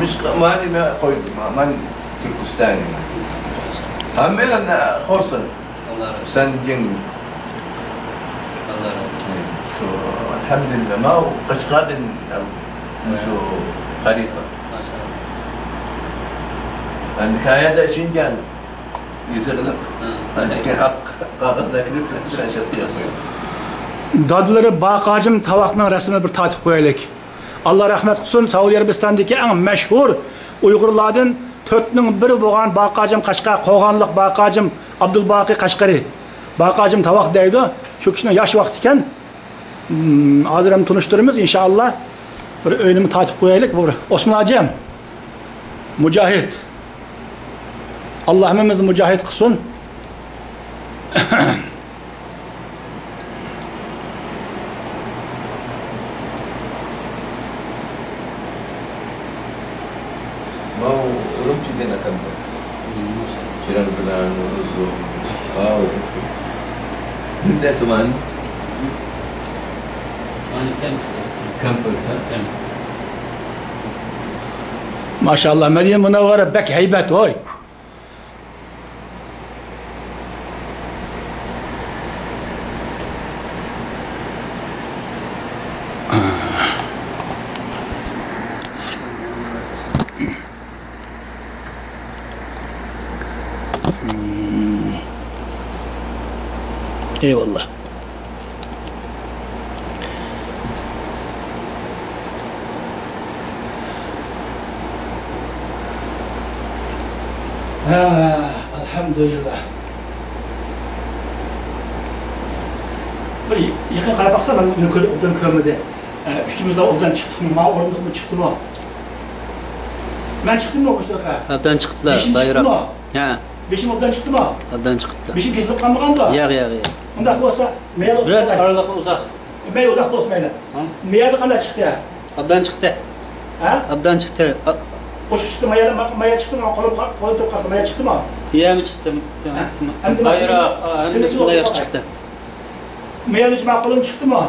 مش ماني ما قوي ما تركستاني هم أنا خرصن سنجن الحمد لله ما هو قشقاد شو خريطة ما شاء الله أن كايدا شنجان يزغلق كان قاقص ذاك نفس الشيء Dadları Baqacım tavaqның rəsmini bir tatib qoyaylik. Allah rəhmət qılsın, Saudiya Arabistandakı ən məşhur Uyğurlardan төртнің бірі болған Baqacım Qashqa, Qoğanlıq Baqacım Abdulbaqi Qashqari. Baqacım tavaq deydi. Şu kişinin yaş vaxtı ikən hazır hem tanıştırırız inşallah. Bir öynümü tatib qoyaylik. Osman Hacım, mücahid. Allah hemimizi mücahid qılsın. mau rumci dia nak kan siran bulan usul wow dia cuman كم Maşallah Meryem Münevvere bek heybet oy. Eyvallah. Elhamdülillah. Bir yakın qarab baxsa ben obdan körmedi. Üçümüzde obdan çıktım mı, orunduk mu çıktı mı? Ben çıktım mı o kuşlarga? Obdan çıktılar, bayrak. Ha. Beşim obdan çıktı mı? Obdan çıktı. Beşim kesilip kalmagan da? Yo'q. Undaq bo'lsa, meyli biraz aralığı uzak. Meyli uzak bo'lsa meyli. Meyli qanday chiqdi? Obdan çıktı. Ha? Obdan çıktı. O çıktı, maya çıktı mı? Qo'lib turib qolsa maya çıktı mı? Iya mi çıktı? Bayrak, hem de sunday çıktı. Meyli içme qo'lim çıktı mı?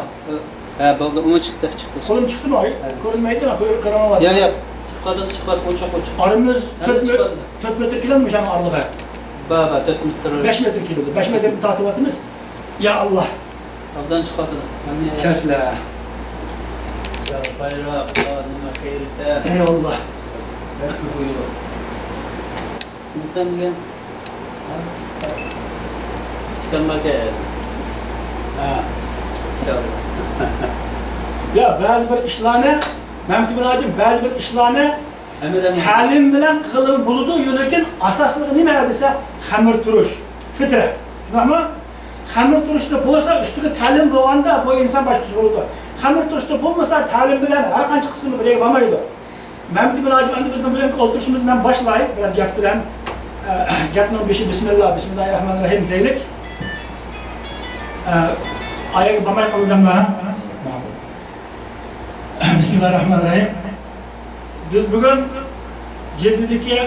Ha, bo'ldi, uni çıktı. Qo'lim çıktı mı? Ko'rinmaydi mi? Ko'ramadim. Yo'q. Çıkmadı, ko'cha. Aramız 4 metre kilometre yani aralığı. Baba, 4 metre. 5 metre kilometre. 5 metre takibatımız. Ya Allah. Obdan çıkmadı. Kesle. Ya bayrak, nima xeyrite. Eyvallah. Resmi buyuruyor. İnsan degan istiqomga ya bazı bir işlarni Mehmet ibn Hacım bazı bir işlarni ta'lim bilan qilib bo'ladi, lekin asosligi nima desa xamir turish, fitra. To'g'rimi? Xamir turishda bo'lsa, ustiga ta'lim bo'lganda bu inson boshqacha bo'ladi. Xamir turishda bo'lmasa, ta'lim bilan har qancha qismi birga bo'lmaydi. Mehmet ibn Hacım endi bizning bilan o'tirishimizdan boshlayib, biraz gap bilan gapning beshi bismillahirrohmanirrohim deylik. Ayaga bo'lmay qoldimmi? Bismillahirrahmanirrahim. Biz bugün Ceddideki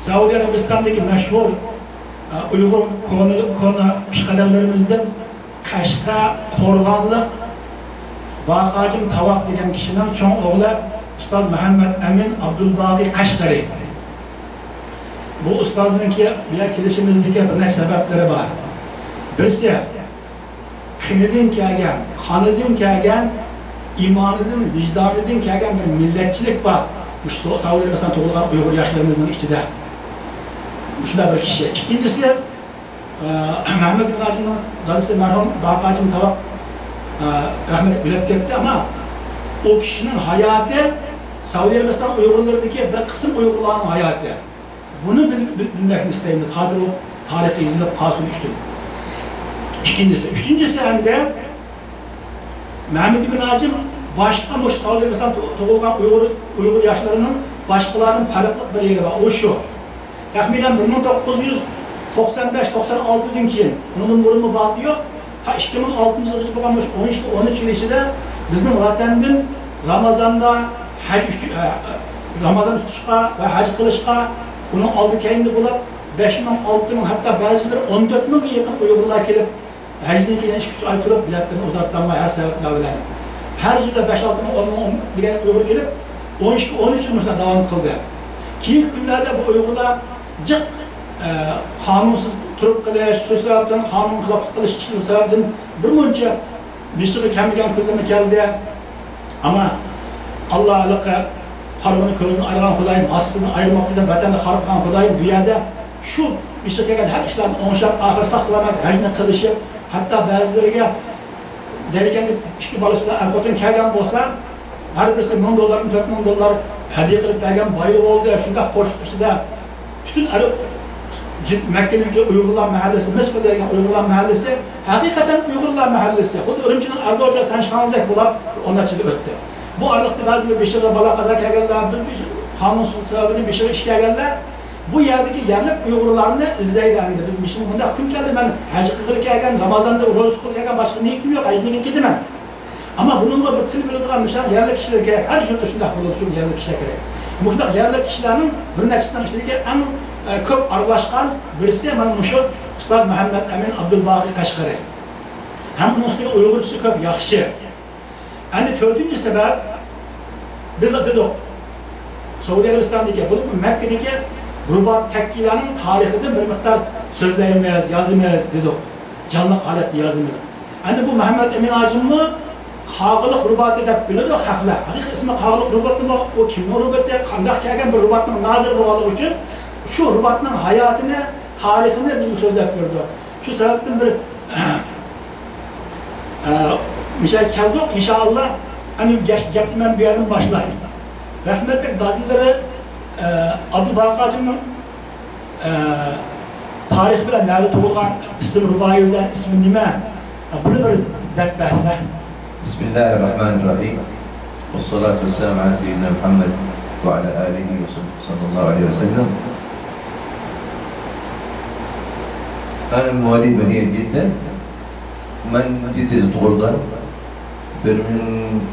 Saudiya Arabistan'daki meşhur Uyghur konu pişkaderlerimizden Qashqa, Qo'rg'onliq Baqacım Tavaq degan kişinin çoğun oğlu Ustaz Muhammed Emin Abdulbaqi Qashqari. Bu ustaznınki bilan kelishimizdagi bir necha sabablari bor. Birisi qinidan kelgan, qonidan kelgan, imonidan, vijdonidan kelgan bir millatchilik bor. Saudiya Arabistonida tug'ilgan Uyg'ur yoshlarımızın ichida. Shunday bir kishi. İkincisi Mehmet ibn Hacım'ın dadisi merhum Baqacım Tavaq rahmet o'lib ketdi ama o kişinin hayatı Saudiya Arabiston Uyg'urlaridagi bir qism Uyg'urlarning hayoti. Bunu bilmekni isteyimiz. Hadi o tarihi izlep kalsın üçün. İkincisi. Üçüncüsü hem de Mehmet ibn Hacım başka Saudiya Arabiston'da tug'ilgan Uyghur yaşlarının başkalarının farklı bir yeri var. O şu. Tahminen 1995-96'dan keyin bunun burunmu bağlıyor. 2006 yılda bo'lgan 13 yıl içinde bizning vatandan Ramazonda Ramazon tutishga va haj qilishga bunun oldi keyingi bo'lib 5 ming, 6 ming, hatta ba'zileri 14 mingga yaqin Uyg'urlar kelib hajdan keyin 2 oy turib biletlerini uzatlanmay her sebepler bilan. Her yılda 5-6 ming, 10 ming degan Uyg'ur kelib 12-13 yıl mesela devam kıldı. Keyingi günlerde bu Uygurlar cık kanunsuz turup kılış, şu sebepten kanun kılaplık kılış için sebepten bir munca bir sürü kemigen külleme geldi. Ama Allah alaka harmanı közünü ayıran Hudayım, aslını ayırmaklıdan vatanı harıkan Hudayım dünyada şu bir şey gelgen her işlerin onşap, ahir saksılamak, hecne kılışıp, hatta bazılarına derken ki işki balısında erkotun kelgen olsa her birisi $1000, $4000 hediye kılıp bergen bayılık oldu. Şunda hoş işte bütün Mekke'nin Uygurlar mahallesi, Mısır'daki Uygurlar mahallesi, hakikaten Uygurlar mahallesi. Xuddi Ürümçinin ardı hoca sen şanslık bulab onlar için öttü. Bu aralıkta bazı bir şey bala kadar geldiler, bir kanunsuz sebebinin bir şey iş geldiler. Bu yerdeki yerlik Uygurlarını izleydi. Biz şimdi bunda kim geldi? Ben hacı kılık gelgen, Ramazan'da uğruz kılık gelgen başka niye kim yok? Hacı'nın gidi ben. Ama bununla bir tül bilgi kalmışlar. Yerlik kişiler ki her şey üstünde bulunur şu yerlik kişiler ki. Bu şunda yerlik kişilerin bir neticesinden işlediği en köp arılaşkan birisi hemen şu Ustad Muhammed Emin Abdülbaki Kaşgari. Hem bunun üstüne Uygurcusu köp yakışı. Yani dördüncü sebep biz dedik Suudi Arabistan'daki bu Mekke'deki Rubat tekkilerinin tarihinde bir miktar sözleyemiz, yazımız dedik. Canlı kaletli yazımız. Yani bu Muhammed Emin Acım'ı Kağılık Rubat'ı da bilir o haklı. Hakiki ismi Kağılık Rubat'ı mı? O kim o Rubat'ı? Kandak gelgen bir Rubat'ın nazır boğalığı için şu Rubat'ın hayatını, tarihini bizim sözler gördü. Şu sebepten bir Mişel Keldok inşallah hani gepmen bir yerin başlayın. Rahmetli dadileri Abdülbaki Hacı'nın tarih bilen nerede tuğulgan isim Rubai bilen ismi nime? Bunu bir derbesine. Bismillahirrahmanirrahim. Vessalatu vesselamu ala seyyidina Muhammed ve ala alihi ve sallallahu aleyhi ve sellem. أنا مواليد مدينة جدة من جدة تغلطان برمن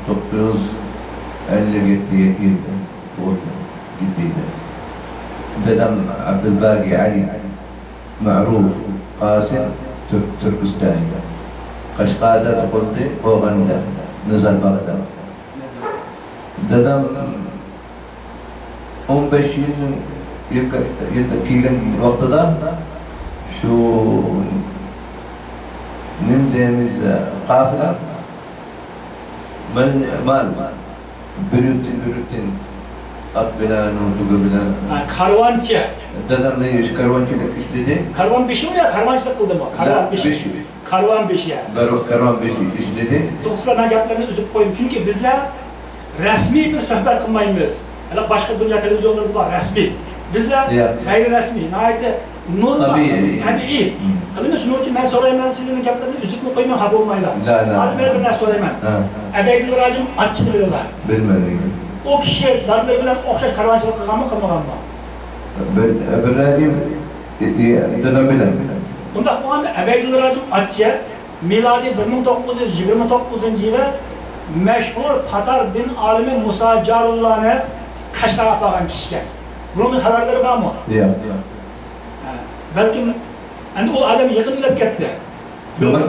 تقص اللي جدة جدة تغلطان جدة ددم عبد الباقي علي معروف قاسم تركستاني قشقادة تقلدي وغندا نزل بغداد ددم 15 yıl kıyken vaktada şu nimdemiz kafila ben mal bürütün at bilen otuğu bilen karvancı dedem ne iş karvancılık işledi karvan beşi mi ya karvancılık kıldı mı karvan beşi karvan beşi ya karvan beşi işledi dokuzlar ben yaplarını üzüp koydum çünkü bizler resmi bir sohbet kılmayımız hele başka dünya televizyonları var resmi bizler gayri resmi nihayet normal, tabii. Kılınız şunun için ben sorayım ben sizin yaplarını üzüp mü koymayın kabul olmayla. Hadi ben bir sorayım ben. Ebeydül Racım atçını biliyorlar. Bilmiyorum. O kişi darbeleri bilen okşaş karavancılık kılgan mı kılmagan mı? Ebeydül dedem bilen. Bunda bu anda Ebeydül Racım atçı miladi 1929 yılı meşhur Tatar din alimi Musa Carullah'ını Kaşgar'a atlagan kişiken. Bunun haberleri var mı? Yok. Belki hani o adam yıkılıp gitti.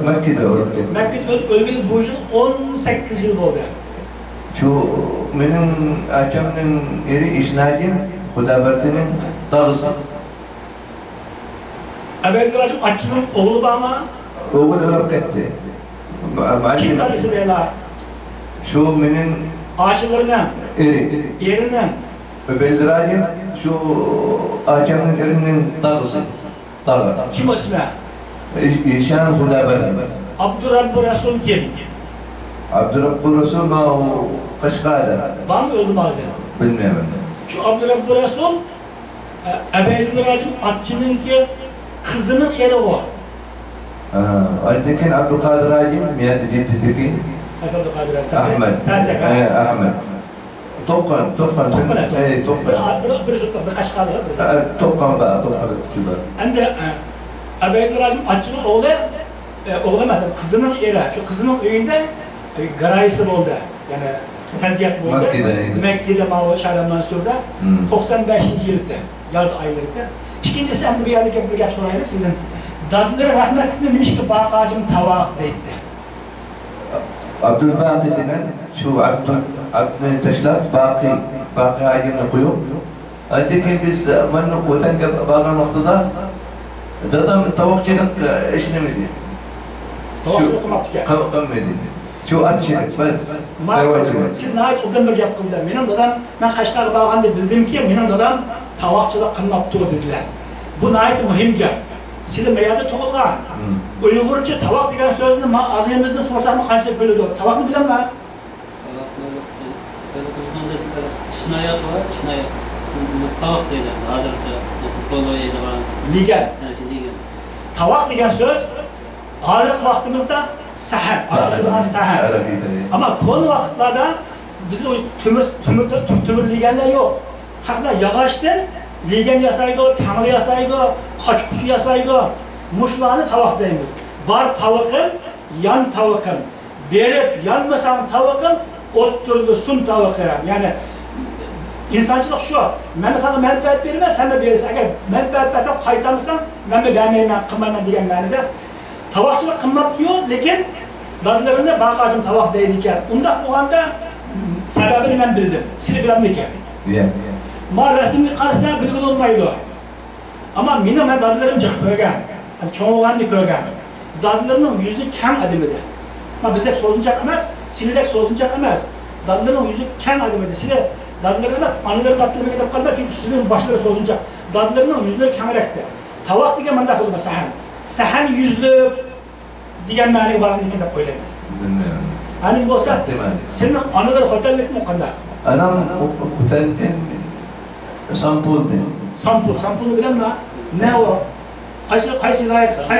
Mekke'de öldü. Mekke'de ölgülü bu yıl 18 yıl oldu. Şu benim açamın eri İsnacım Hudaberdi'nin dağısı. Ebeydül Racım Açı'nın oğlu bana oğul ölüp gitti. Kim tanesi beyler? Şu benim ağaçlarından yerinden Ebeydül Racım şu açamın erinin dağısı. Kim o ismi? İşan Hudaberdi. Abdurrabbu Resul kim? Abdurrabbu Resul ma o Kaşgar'da. Var mı öldü bazen? Bilmiyorum. Şu Abdurrabbu Resul Ebeydül Racım Açı'nın ki kızının eri o. Antekin Abdülkadir Hacim miyadi ciddeteki? Abdülkadir Ahmet. Ahmet. Topkan. Bir Kaşgar'da. Topkan ba, Topkan küçüğü. Ende Ebeydül Racım Açı'nın oğlu mesela kızının eri. Şu kızının öğünde garayısı oldu. Yani tezgah oldu. Mekke'de Mağlu Şahran Mansur'da 95. yılda yaz aylarında. İkincisi en bir yerlik bir gap sorayım sizden. Dadlıları rahmetli demiş ki bak ağacım tavak deydi. Abdülbaki denen şu Abdültaşlar باقي عاجبنا قيوم لكن biz من وتنقى باقي نقطة دادم توقعك إيش نمدي Tavakçılık kılmaktı ki. قمدي شو أتشيك بس Siz nahit o bir yap kıldılar. Benim dadam, ben Kaşgar'a bağlandı bildim ki benim dadam tavakçılık kılmaktı dediler. Bu nahit mühim ki. Sizi meyada toğulgan. Uygurca tavak degen sözünü ağrıyemizden sorsak mı kaçacak böyle diyor. Tavakını bilen mi? Çinayak var, çinayak. Tavak deydi. Hazırda nasıl kolo yedi var. Ligen. Ligen. Tavak degen söz ağrılık vaktimizde sahen. Açısından sahen. Ama konu vakitlerde bizim o tümür ligenler yok. Hatta yağıştır. Ligen yasaydı, tanrı yasaydı, kaç kuçu yasaydı. Muşlarını tavak deyimiz. Bar tavakın, yan tavakın. Berip yanmasan tavakın, otturdu sun tavakı. Yani insançılık şu, ben sana menfaat vermez, sen de verirsin. Eğer menfaat versem kayıtlamışsan, ben de vermeyeyim, kılmayayım diyen manada. Tavakçılık kılmak diyor, lakin dadlarında bakacım tavak deydikken. Ondan bu anda sebebini ben bildim. Seni bilen diken. Ma resimli karşısına bilgin olmaydı. Ama benim dadlarım çık köygen. Çoğunluğunu köygen. Dadlarının yüzü ken adımıdır. Ma bizde sözüncek emez, silidek sözüncek emez. Dadlarının yüzü ken adımıdır. Sile dadlarını emez, anıları dadlarına gidip kalmaz çünkü silidin başları sözüncek. Dadlarının yüzleri kemerekti. Tavak diye mandak oldu sahen. Sahen yüzlük diyen mani var anlıkında öyle. Hani olsa senin anıları otellik mi kadar? Anam otelden sampulden. Sampulunu bilen mi? Ne o? Kaç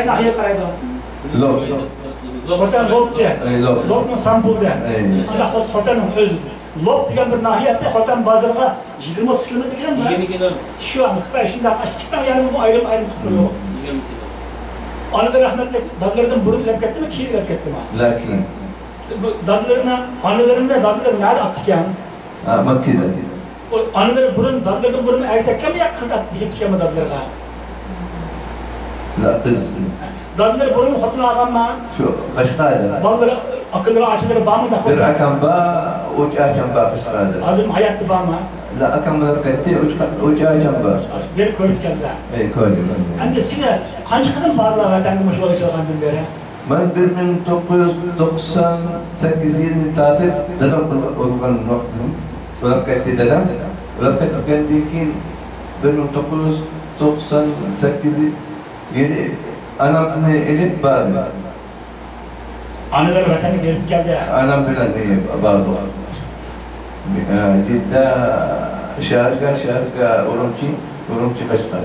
nahiye karaydı? Lop. Otel lop diye. Lop'un sampul diye. Allah otelin özü. Lop diyen bir nahiyesi otel bazarga 20-30 kilometre giden mi? 20 kilometre. Şu an Xitay şimdi açıktan yani bu ayrım kıpırıyor. 20 kilometre. Anılar rahmetli dadlarından burun ilerk etti mi, kişi ilerk etti mi? Lakin. Anılarında dadlarını nerede attık yani? Makke'de. Anıları dadlarının burunu erkekke mi ya kız attık ya mı dadlarına? La kız. Dadları burunu hotuna ağam mı? Şu Kaşgar'da. Balları, akılları, açıları bağ mı da? Bir akam bağ, uç açam bağ Kaşgar'da. Azim hayatlı bağ mı? La akam bırak etti, uç açam bağ. Bir körük geldiler. Koydum. Hem sine kaç kadın bağırlar vatandaş olarak çalışandım beri? Ben 1998 yılını tatip dedem olgan vaktim. Bırak etti dedem. Bırak ettikten dikin 1998 yeni anamını elip bağlı. Anıları vatanı verip geldi. Anam bilen iyi bağlı. Cidda şarkı Urumçi Kaşgar.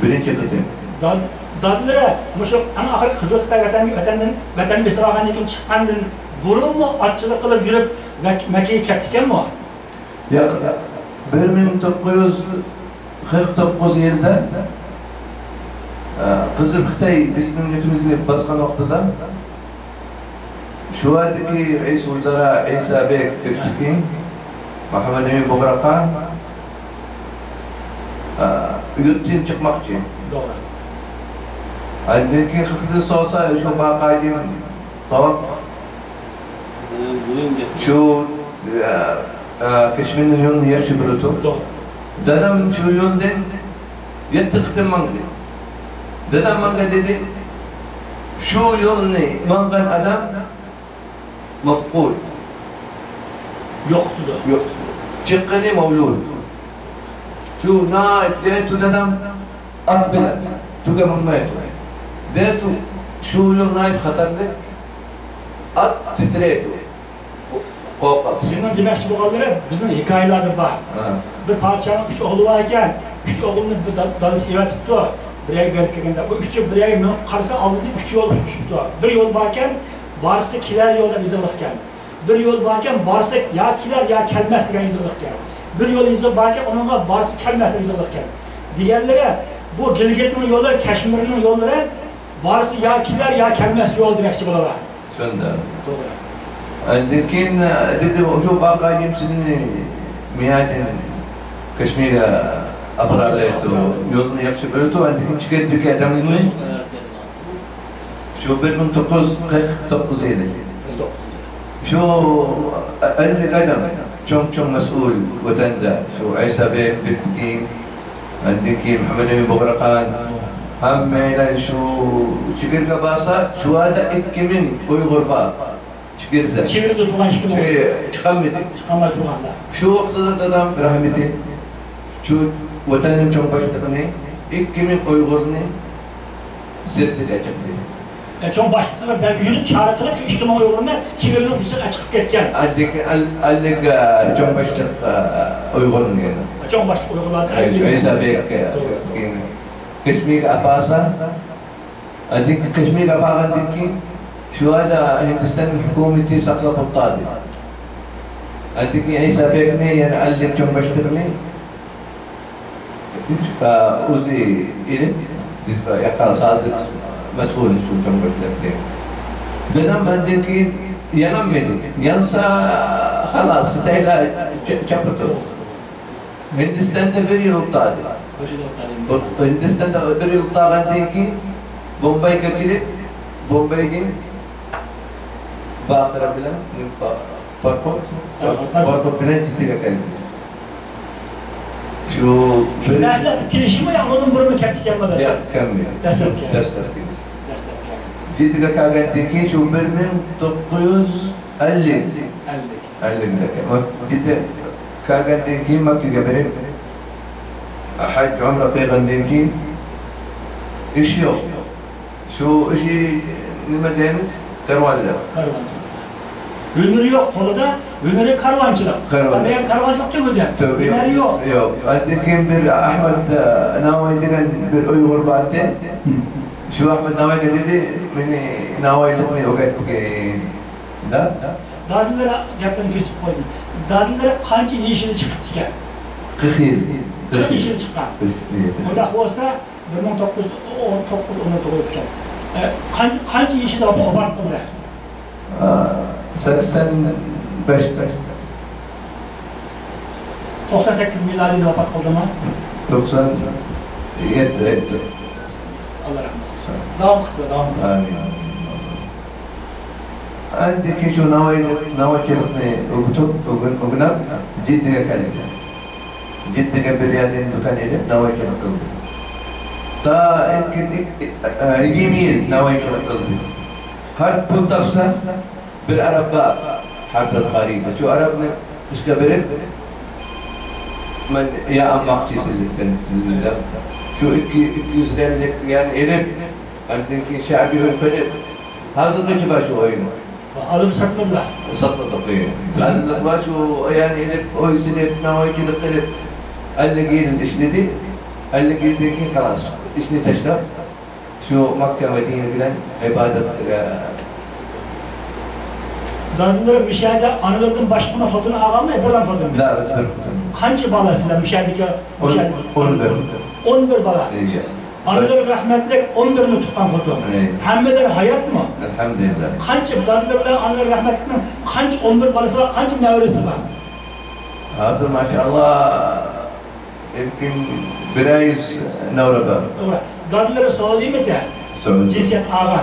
Birinci kıtım. Dadlılara muşuk ana ahir Kızılkıtay vatanın bir sırahan ikin çıkandın burun mu atçılık kılıp yürüp Mekke'yi keptiken mi? Ya 1949 yılda Kızılkıtay bizim yönetimimizi baskan noktada şu andaki Reis Vuzara İsa Bek Ökçükin, Muhammed Emin Boğrakan yurttan çıkmak için. Doğru. Andaki hıklı sosa şu bakayım tavak şu Keşmenin yolunu yaşı bulutu. Dedem şu yoldan yettiktim mangi. Dedem manga dedi şu yolunu mangan adam mafkul. Yoktu da. Yoktu. Çıkkını mevlud. Şu naip detu dedem akbilen. Tuga mummaytu. Detu şu yol naip hatarlı. At titretu. Senin demek ki bu kadar bizim hikayeleri var. Bir padişahın 3 oğlu varken 3 oğlunu dalısı eve tuttu. Buraya berkekende. Bu 3'ü buraya karısı aldı 3 yol uçuştu. Bir yol varken barısı kiler yolda izirlikken. Bir yol varken barısı ya kiler ya kelmez diyen izirlikken. Bir yol izir varken onunla barısı kelmez diyen izirlikken. Diğerlere bu Gilgit'in yolları, Keşmir'in yolları barısı ya kiler ya kelmez yol demekçi buralar. Şunda. Doğru. Lakin dedim şu bakayım senin miadin Keşmir'e abrada itu yolunu yapışı böyle tu andikin çıkarttık adamını şu 1949 yılı şu 50 adam شون مسؤول وتندا شو عيسى بيك بتكين عندك محمد بن بغرقان هم ميلان شو شكر كباسا شو هذا إكمن أي غرباء شكر ذا Çevirdi tuğan çıkım oldu. çıkamadı Çıkamadı tuğanlar. şu vaktada dadam rahmeti şu vatanın çok başlıkını İkkimin Uygur'unu zirtile çıktı. Çok başlıklar derginin çağrıtılıp şu içtima uyguruna çevirdiği için açık ketken. Aldık çok başlık Uygur'unu yani. Çok başlık uygurlar. Şu hesabı kısmı apasa adik kısmı apagan diki şu anda Hindistan hükümeti sakla tuttadı. Adik hesabı ne yani aldık çok başlık ne uzun ilim yakal sadık مسؤول شو كم بفلتين دنام عندك ينام مدي ينسى خلاص فتايلا شابتو هندستان تبري الطاد هندستان تبري الطاد عندك بومباي ككلي بومباي دين باخر بلا فرخوت بلا تبي كلي شو Dersler gelişimi anladın bunu keptik yapmadan. Ya كمل Dersler جدك كاغنتكي شو برمن تقيوز ألين ألين لك جدك كاغنتكي ما كجبرين حج عمره كاغنتكي إيش يوم شو إشي نما دامس كروان لا Ünlü yok konuda, ünlü karvancılık. Karvan. Ben karvancılık değil mi? Ünlü yok. Yok. Addekin bir Ahmet Navay diren bir Uygur battı. Şu Ahmet Navay dedi, beni Navay'lıkını yok etti. Da? Dadilara yapını kesip koydum. Dadilara kanca yeşili çıkıp diken. 40 yıl. 40 yeşili çıkan. Onda olsa 1919 onu diken. Kanca yeşili abarttım da. 85'te. 98 miladiyle vefat kıldı mı? 97 etti. Allah rahmet eylesin. Devam kısa. Amin. Andaki şu navayçılıkını okutup ciddiye kalıyor. Ciddiye bir yerden dukan edip navayçılık kıldı. Ta ilkin 20 yıl navayçılık kıldı. Her puntafsa bir araba harita harika. Şu arabanı kışkabırıp ben ya ammakçı sizinle. Şu 200 liralık yani edip andaki şabi oyunu hazır kaçı başı oyunu. Alım satmadılar. Satmadık oyunu. Hazır başı yani edip o isimleri navayçılık edip elle gelin işledi. Elle geldeki kalas. İşini taşlar. Şu Mekke Medine bilen ibadet Dadilara müşahede anılardan başkına fotonu ağam mı? Eberden fotonu mu? La, özber fotonu. Kaçı balasıyla müşahedeki? 11 bala. Anıları rahmetlik 11'ini tutkan foto. Hammeler hayat mı? Elhamdülillah. Kaçı dadilara anıları rahmetlikten kaç 11 balası var, kaç nevresi var? Hazır maşallah yemkin bir ayız nevreba. Dadilara söyleyeyim mi de? Söyle. Cinsiyet ağam.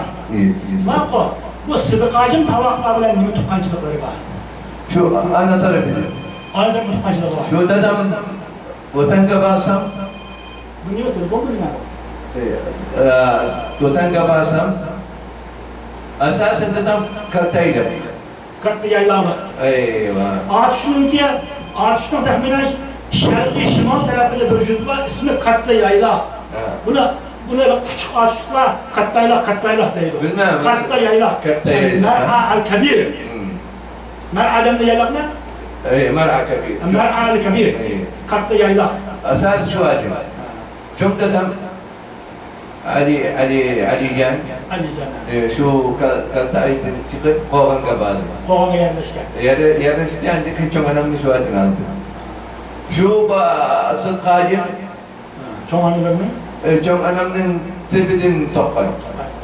Mako, bu sıdıkacın tavakla bilen nimi tutkancılıkları var. Şu ana tarafı. Anılar mı tutkancılığı var? Şu dedem vatan basam. Bu niye telefon mu ne? Vatan basam. Asasen dedem kartayla. Kartı yaylamak. Eyvah. Artışının tahminen şerqi şimal tarafında bir vücut var, ismi Kartlı Yaylak. Buna küçük artışlıkla Kattaylak değil. Bilmem. Kartlı Yaylak. Mer'a el-Kabir. Mer'a demde yaylak ne? Mer'a kabir. Mer'a el-Kabir. Kartlı Yaylak. Asası şu acım. Çok dedem Ali Can. Ali Can. Şu Kattay'da çıkıp Kovan kapalı. Kovan'a yerleşken. Yerleşti yani çok önemli şu acım aldı. Şu Sıdkacı. Çok anılarını? Çok önemli tirbidin topkay.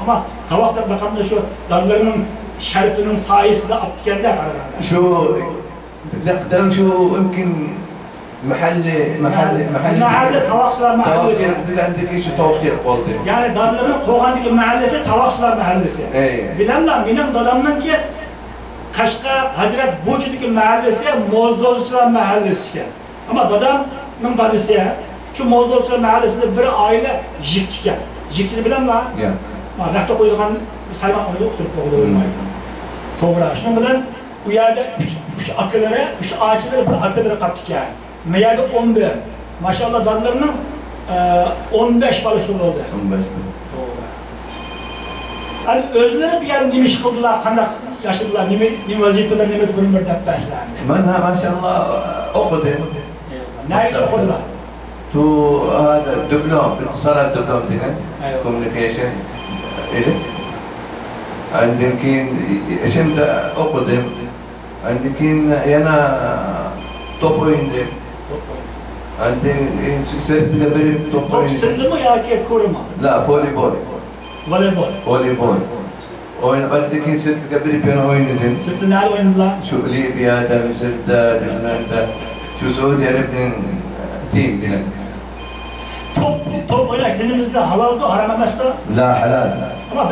Ama tavakta bakanlı şu dallarının şerifinin sayesinde aptikende kararında. Şu لقدرن شو يمكن Mahalle tavakçılar mahallesi. عندك ايش توفيق والله Yani dalların Koğan'daki mahallesi tavakçılar mahallesi. Bilenler minen dalamdan ki Qashqa Hazrat Bo'chidagi mahallasi Mozdovchilar mahallasi ekan. Ammo dadamning dadasi shu Mozdovchilar mahallasida bir oila jikchi ekan. Jikchini bilanmi? Yo'q. Mana raqta qo'yilgan sayman uni o'qtirib qo'yilmaydi. To'g'ri. Shuning bilan u yerda 3 akalari, 3 ochilari, bir akalari qolibdi ekan. Mayali 11. Maşallah dadlarının 15 balası oldu. 15. To'g'ri. Hani özleri bir yer nima ish qildilar, qanday yashadılar, nima vazifalar, nima bir deb baslardi. Mana maşallah o'qidim. Nega o'qidilar? Tu hada diplom, ittisolat diplom degan communication edi. Undan keyin ishimda o'qidim. Undan keyin yana top o'yindim. Undan keyin sertifika berib top o'yindim. Sindimi yoki ko'rma? La, voleybol. Voleybol. Voleybol. Undan keyin sertifika berib yana o'ynadim. Sizni nima o'yindilar? Shu Libyada, Misrda, Libnanda, shu Saudiya Arabiyaning tim bilan. Top oynash dinimizda halolmi, harom emasmi? La, halal. Ama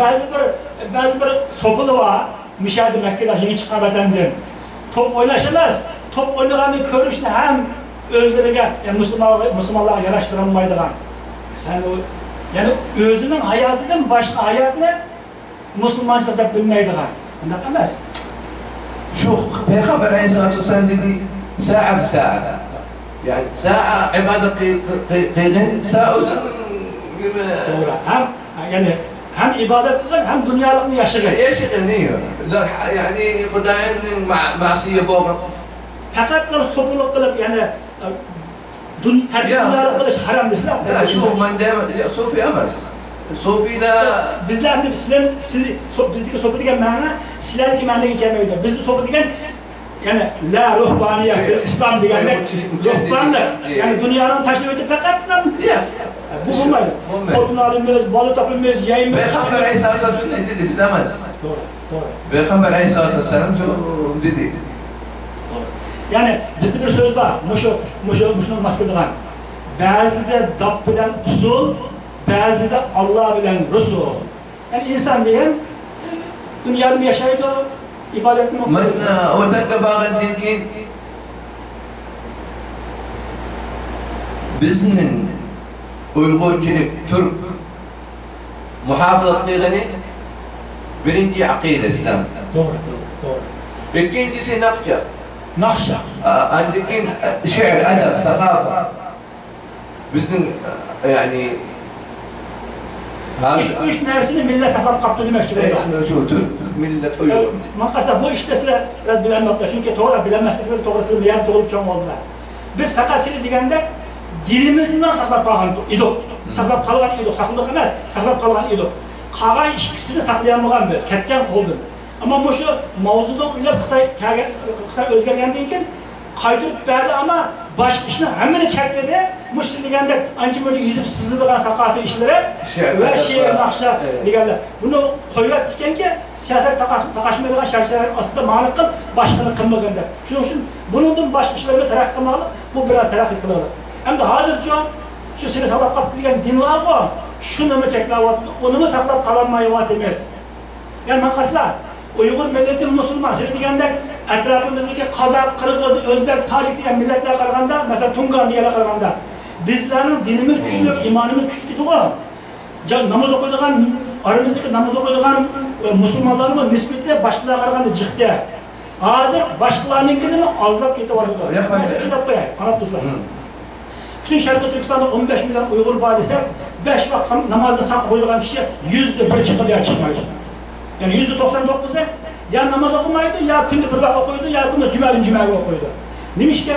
bazı bir sopulu var. Müşahede Mekke'de yeni çıkan vatandan. Top oynaş emas, top oynaganı görüşünü hem özlerine, yani Müslümanlara yaraştıramaydıgan. Sen o, yani özünün hayatından başka hayatını Müslümanca da bilmeydigan. Bundan emas. Şu Peygamber Aleyhisselam dedi, saat. Yani saat ibadet kıydın, saat uzun. Doğru. Hem ibadet kılın hem dünyalıkını yaşayın. Yaşayın diyor. Yani Huday'ın masiye boğun. Fakat sopuluk kılıp yani dünyalık kılış haram desinler. Şu mende sofi emez. Sofi'da bizler de bizdeki sofu degen mana sizlerdeki managa kelmaydi. Bizde sofu degen yani la ruhbaniye fil İslam degenler ruhbanlık. Yani dünyanın taşını ötüp fakat bu olmaydı. Korkun alınmıyoruz, balı tapılmıyoruz, yayınmıyoruz. Peygamber Aleyhisselam şunu dedi, biz emez. Doğru. Peygamber Aleyhisselam şunu dedi. Yani bizde bir söz var, muşun maskediğen. Bazıda dap bilen usul, bazıda Allah bilen Resul. Yani insan diyen dünyada yaşaydı, ibadetini okuyor. Ben o tadda bağın ki bizning Uyg'urchilik, Türk muhafazat qilgani birinci aqida İslam. Doğru. İkincisi Nakşa. Andikin şiir, edeb, thakafa. Bizning yani Üç nersini millet saklap kaptı demek için. Şu Türk millet Uygur. Makasda bu iştesine bilenmekte. Çünkü doğru bilemezlikleri doğrultuğunda yer doğrup çoğun oldular. Biz fakat seni degende dilimizden saklap kalgan idik. Saklap kalgan idik. Saklap emas, saklap kalgan idik. Kalan ikisini saklayamagan biz. Ketken koldun. Ama şu mavzuda uylab Xitoy o'zgargandan keyin qaytirib berdi ama başka işini hemen çekledi. Muştu degende anca yüzüp sızıdığan sakafi işlere ve şiir, nakşa degende. Bunu koyup diken ki siyaset takaşmaydıgan şarkılar aslında mağlup kıl, başkanı kılmaganda. Şunun için bunun başka işlerine terakki kılmalı, bu biraz terakki kılmalı. Hem de hazır şu seni saklap kapı diyen din var mı? Şunu mu çekler var, onu mu saklap kalanmayı var demez. Yani makaslar, Uygur milleti Müslüman, seni degende etrafımızdaki Kazak, Kırgız, Özbek, Tacik diyen milletler karaganda, mesela Tungan diyeler karaganda, bizlerin dinimiz güçlü, imanımız güçlü değil mi? Namaz okuyduğun, aramızdaki namaz okuyduğun Müslümanların nispeti başkalarına karaganda çıktı. Hazır başkalarınınkini azlap keti var. Mesela şu da koyayım, anlat dostlar. Bütün Şarkı Türkistan'da 15 milyon Uygur var ise 5 vakit namazda saklı koyduğun kişi %1 çıkıp çıkmayacak. Yani %99'u ya namaz okumaydı, ya günde bir vakit okuydu, ya günde cümle okuydu. Neymiş ki?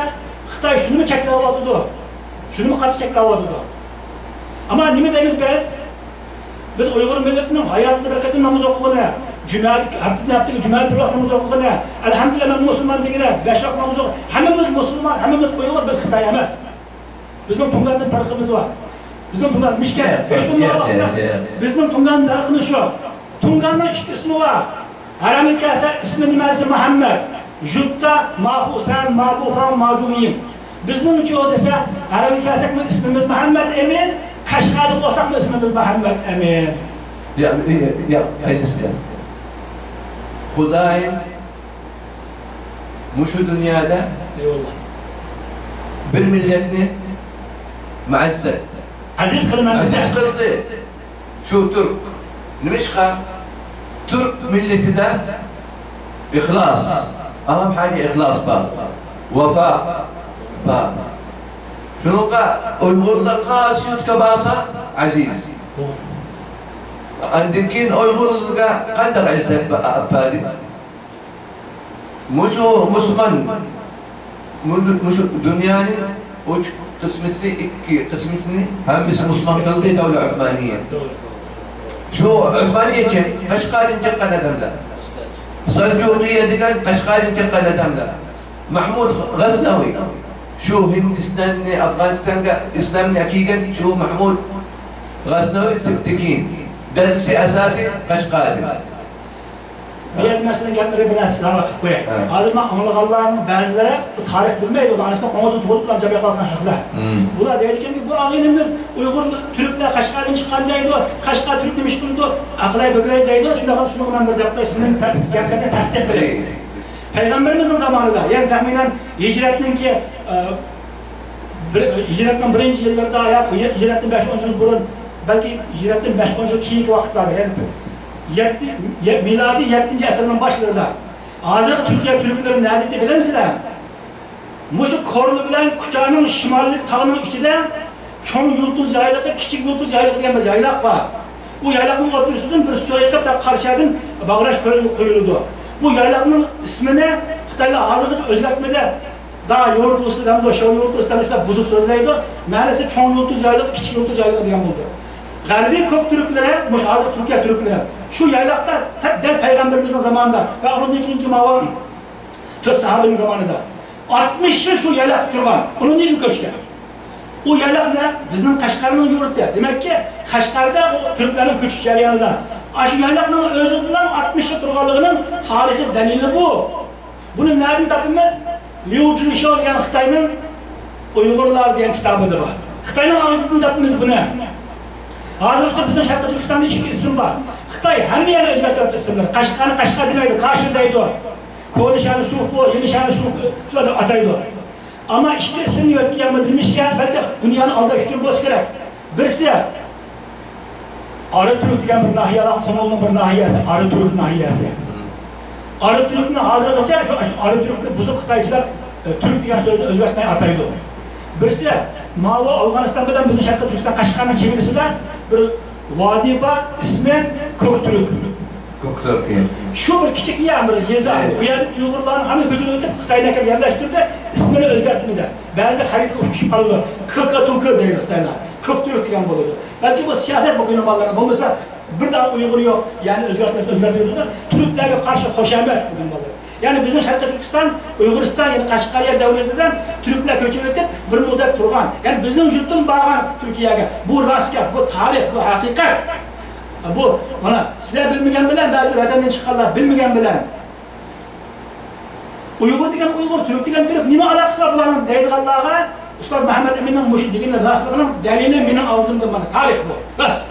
Xitoy şunu mu çekler oldu? Şunu mu katı çekler oldu? Ama ne deriz biz Uygur milletinin hayatında bereketli namaz okuduğuna, haftada cümle bir vakit namaz okuduğuna, elhamdülillah ben Müslüman degine, 5 vakit namaz okuduğuna, hemimiz Müslüman, hemimiz Uygur, biz Xitoy emas. Bizim Tungan'dan farkımız var. Bizim Tungan, bizim Tungan'ın farkını şu. Tungan'ın iki ismi var. Aramikası ismi nimesi Muhammed. Jutta, Mahusan, Mabufan, Macuyim. Bizim çoğu dese Aramikası ismimiz Muhammed Emin. Kaşgar'da olsak mı ismimiz Muhammed Emin? Ya, aynısı ya. Huday'ın مشو دنيا ده اي والله بالملتني معزز عزيز قلم عزيز قلبي شو ترك نمشخة ترك ملتي ده إخلاص أهم حاجة إخلاص بقى وفاء بقى شنو قا أيغور قاسي كباسة عزيز عندكين أيغور قدر عزة باري مشو مسمن مشو دنياني وش قسمتي إكي قسمتني هم اسم مسلم قلبي دولة عثمانية شو عثمانية كم قشقال انتقل دملا سلجوقية دقال قشقال انتقل دملا محمود غزنوي شو هندستان افغانستان اسلامي حقيقة شو محمود غزنوي سبتكين درسي اساسي قشقال بيد مثلا قبل بناس لا وقت كويس هذا ما هم الغلبان بعضları tarih bilmeyi o anasını konuda tutulan cebeye kalkan haklar. Bunlar derken ki bu ağinimiz Uygur Türkler Kaşgar'dan çıkandaydı, Kaşgar Türk demiş kıldı, aklay kökleydi, şunu bir dakika sizin kendine tasdik edin. Peygamberimizin zamanında yani tahminen hicretin ki hicretin birinci yıllarda ayak hicretin 5-10 yıl burun belki hicretin 5-10 yıl kiyik vakitlerde yani miladi 7. asırın başlarında hazır Türkiye Türklerin nerede bilir misiniz? Muşu Korlu bilen Kucağı'nın şimallik tağının içinde çoğun yıldız yaylığı, küçük yıldız yaylığı diyen bir yaylak var. Bu yaylağın ortasından bir soyakıp da karşıdan Bağraş koyuldu. Bu yaylağın ismini Xitaylı ağırlığı özletmede daha yoğurt usta demişler, şov yoğurt usta demişler, buzuk söyleydi. Meğerse çoğun yıldız yaylığı, küçük yıldız yaylığı diyen oldu. Garibi kök Türklere, müşahırlık Türkiye Türklere, şu yaylaklar hep Peygamberimizin zamanında ve onun ikinci mavan Türk sahabenin zamanında 60 yıl şu yaylak durgan, onun için köşke. O yaylak ne? Bizim Kaşgar'ın yurdu. Demek ki Kaşgar'da o Türklerin köçüş jarayonida. Şu yaylakның özünden 60 yıl durganlığının tarihi delili bu. Bunu nereden tapımız? Liu Zhishou diyen Xitay'ın Uygurlar diyen kitabıdır var. Xitay'ın ağzından tapımız bunu. Hazırlıkta bizim Şarkı Türkistan'da iki isim var. Xitay hem yerine özgürtürdü isimler. Kaşgar'ı Kaşgar demeydi, karşıdaydı o. Konuşanı Şufu, Yenişanı Şufu, şurada adaydı o. Ama iki isim yok ki ama bilmişken belki dünyanın aldığı üç boş gerek. Birisi Arıtürk diyen bir nahiye var, Komol'un bir nahiyesi, Arıtürk nahiyesi. Arıtürk'ün hazırlıkta Arıtürk'ün buzuk Xitaycılar Türk diyen sözünü özgürtmeye ataydı o. Birisi Mavi Afganistan'dan bizim Şarkı Türkistan Kaşgar'ın çevirisi de bir vadi var, ismi Köktürk. Köktürk. Şu bir küçük yer bir yeza. Bu yerde Uygurların hemen gözünü ötüp Xitay'daki yerleştirdi, ismini özgürtmedi. Bazı harita uçuşup kaldı. Köktürk değil Xitaylar. Köktürk diyen buluyordu. Belki bu siyaset bakıyor mallarına. Bu mesela bir daha Uygur yok. Yani özgürtüyordular. Türklerle karşı hoşamet bugün malları. Yani bizim Şarkı Türkistan, Uyguristan yani Kaşgarya devletinden Türkler köçüp etip bir müddet turgan. Yani bizim yurtun bağlan Türkiye'ye. Bu rastgele, bu tarih, bu hakikat. Bu bana sizler bilmegen bilen, bazı vatenden çıkanlar bilmegen bilen. Uygur degen Uygur, Türk degen Türk. Nima alakası var bularning deydiganlarga Ustaz Muhammed Emin'in muşu degenler rastliginin delili mening ağzımda bana. Tarih bu. Rast.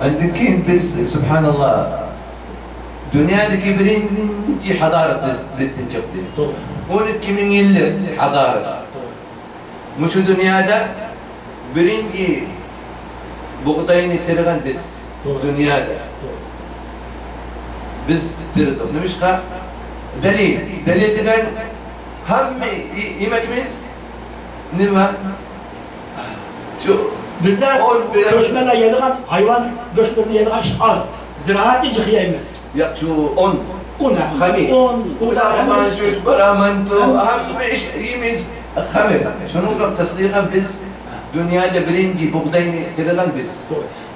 Andaki biz subhanallah dünyadaki birinci hadaret bizden çıktı. 12 bin yıllık hadaret. Şu dünyada birinci buğdayını tırgan biz dünyada. Biz tırdık. Nemişka? Delil. Delil degen hem yemekimiz nima? Şu bizler göçmenler yediğen hayvan göçlerini yediğen az. Ziraatı cihiyemiz. Ya şu on. Xamir. Ularman şu baramantu hem iş yemiz xamir. Şunun tasdiqan biz dünyada birinci buğdayını tırgan biz.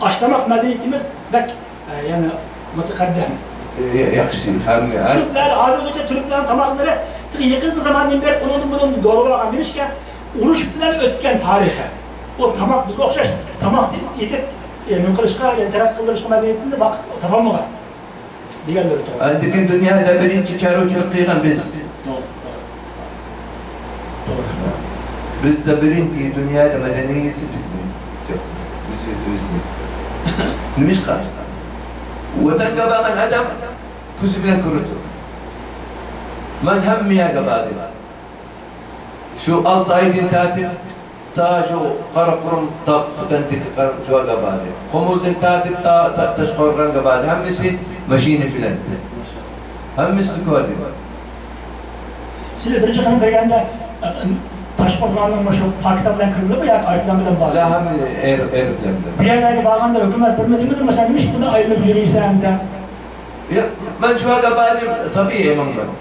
Aşlamak medeniyetimiz bek yani mutakaddim. Yaxşı. Türkler hazırlıkça Türklerin tamakları yakın zamandan beri bunun doğru olan demiş ki uruş bilen ötken tarihi. O tamak bizga o'xshash tamak yetib qilishga yani taraf qilishga madaniyatini vaqt topolmagan deganlar to'g'ri. Lekin dunyoda birinchi chorvachilik qilgan biz. Bizda birinchi dunyoda madaniyati bizning. Nima qilamiz? Vatanga borgan odam ko'zi bilan ko'radi. من هم يا قبادي شو الطايدين تاتي تا شو قرقرم تا فتنتك شو قبادي قموزين تاتي تا تشقر قبادي هم مسي ماشيني فلنت هم مسي كودي Siz birinci hanım kariyanda Taşkorgan'ın şu Pakistan'dan kırıldı mı ya ayrılanmadan bağlı? La hem erblemde. Bir yerlerde bağlandı hükümet bilmedi midir mesela demiş bunu ayrılıp yürüyse hem de. Ya ben şu anda bari tabii memnunum.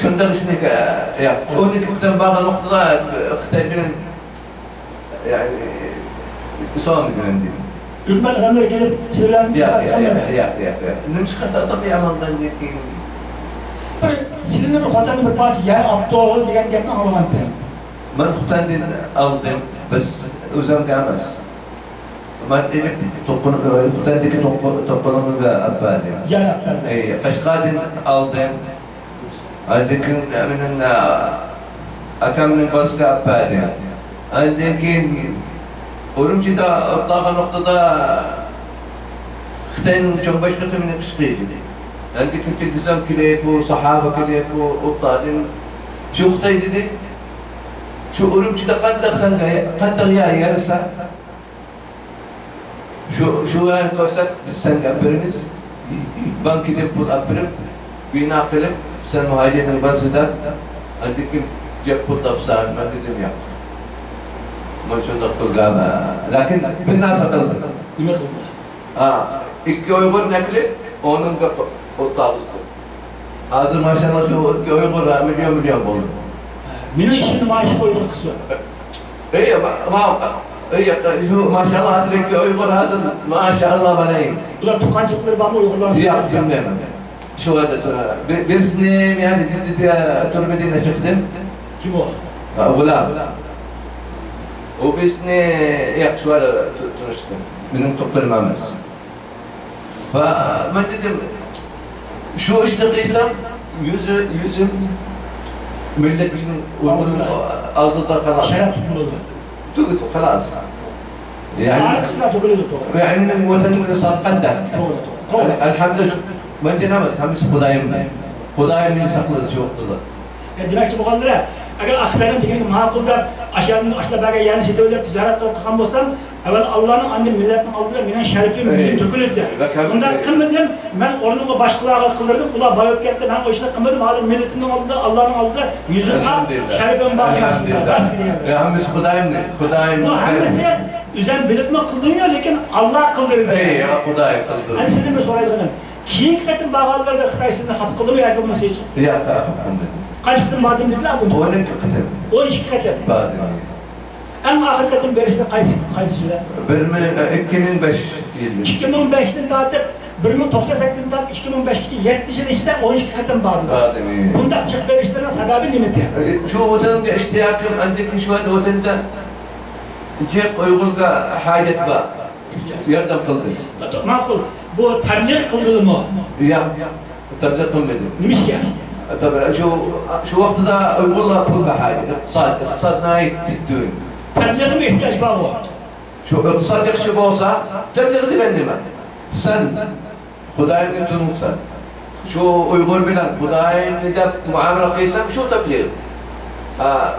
Şundan şimdi ya 12 kutan bağlı noktada ihtiyacın yani son güvendim. Hükümet adamları gelip sinirlenmiş. Ya. Nümşkata tabii amandan diye. Sizin bir Xotan'ın bir parça yer aptı olur diyen gepni anlamadım. Ben Xotan'dan aldım, bas özüm gelmez. Ben dedim Xotan'daki topluluğumu da abadım. Yer aptı. Kaşkad'dan aldım. Andekin benim akamın başka abadım. Andekin Urumçi'de ortağı noktada Xotan'ın çok başka temine kışkıydı. عندك التلفزيون كليب وصحافة كليب وطالين شو اختي دي شو أورمشي ده قندق يا رسا شو يعني كوسات بالسنة برمز بنك دي بول أبرم بينا قلب سن مهاجرين البنسدات عندك جاب بول طبسان ما قدر يا من شو تقول قام لكن بالناس أقل إكيو يقول نكلي onun da ortağızdı. Hazır maşallah şu Uyghur'a milyon buldu. Benim işin maaşı Uyghur kısmı. İyi şu maşallah hazır Uyghur hazır maşallah bana iyi. Ulan tukancıkları bana Uyghur'dan söylüyor. Yok bilmem. Şu kadar birisini yani Türbedi'ne çıktım. Kim o? Gulam. O birisini yok şu ara tanıştım. Benim toplamamız. فما dedim şu işte kıysam yüzüm millet bizim Uyghur'un aldığı kalan. Şeref tutuldu. Tügüt kalas. Yani arkasına tügülüdü doğru. Yani benim vatanım sadakadda. Doğru. Elhamdülillah ben dinamaz. Hamisi Kudayım. Kudayım'ın sakladı şu vaktıda. Demek ki bu kadar eğer akslarının teknik makulda aşağıda belki yani sitörler ticaret okukan olsam evvel Allah'ın annem milletin aldığı minen şerifim yüzüm dökülürdü. Ondan kılmadım, ben onunla başkalarına kıldırdım, ula bayıp gitti, ben o işine kılmadım, milletimden aldığı, Allah'ın aldığı yüzüm şerifim bağlı. Elhamdülillah. Hamisi Kudayım ne? Kudayım. Bu hangisi üzen belirtme kıldırmıyor, lakin Allah kıldırdı. İyi ya, Kudayım kıldırdı. Hani sizin bir soraydı benim. Kiyin kıtın bağlıları da Xitay'sında hap kıldı mı yakılması için? Ya, hap kıldı. Kaç kıtın badım dediler bunu? 12 kıtın. 12 kıtın. Badım. En ahir kıtın berişinde kaysıcılar? 2005 yılı. 2005'ten dağıtıp 1998'den dağıtıp 2005'te 70'in içinde 12 kıtın badım. Badım. Bunda çık berişlerin sebebi nimeti? Şu vatanın iştiyakım, andaki şu an vatanda Cek Uygur'da hacet var. Yardım kıldı. Makul. Bu tebliğ kıldı mı? Ya, tebliğ kılmadı. Neymiş ki? Tabii şu vaktada Uygurlar pulga hacet. İktisad nait düğün. Tebliğe mi ihtiyaç var bu? Şu iktisad yakışık olsa tebliğ dikendim ben. Sen Kudayım'ın tunuksan. Şu Uygur bilen Kudayım'ın da muamele kıysan şu tebliğ.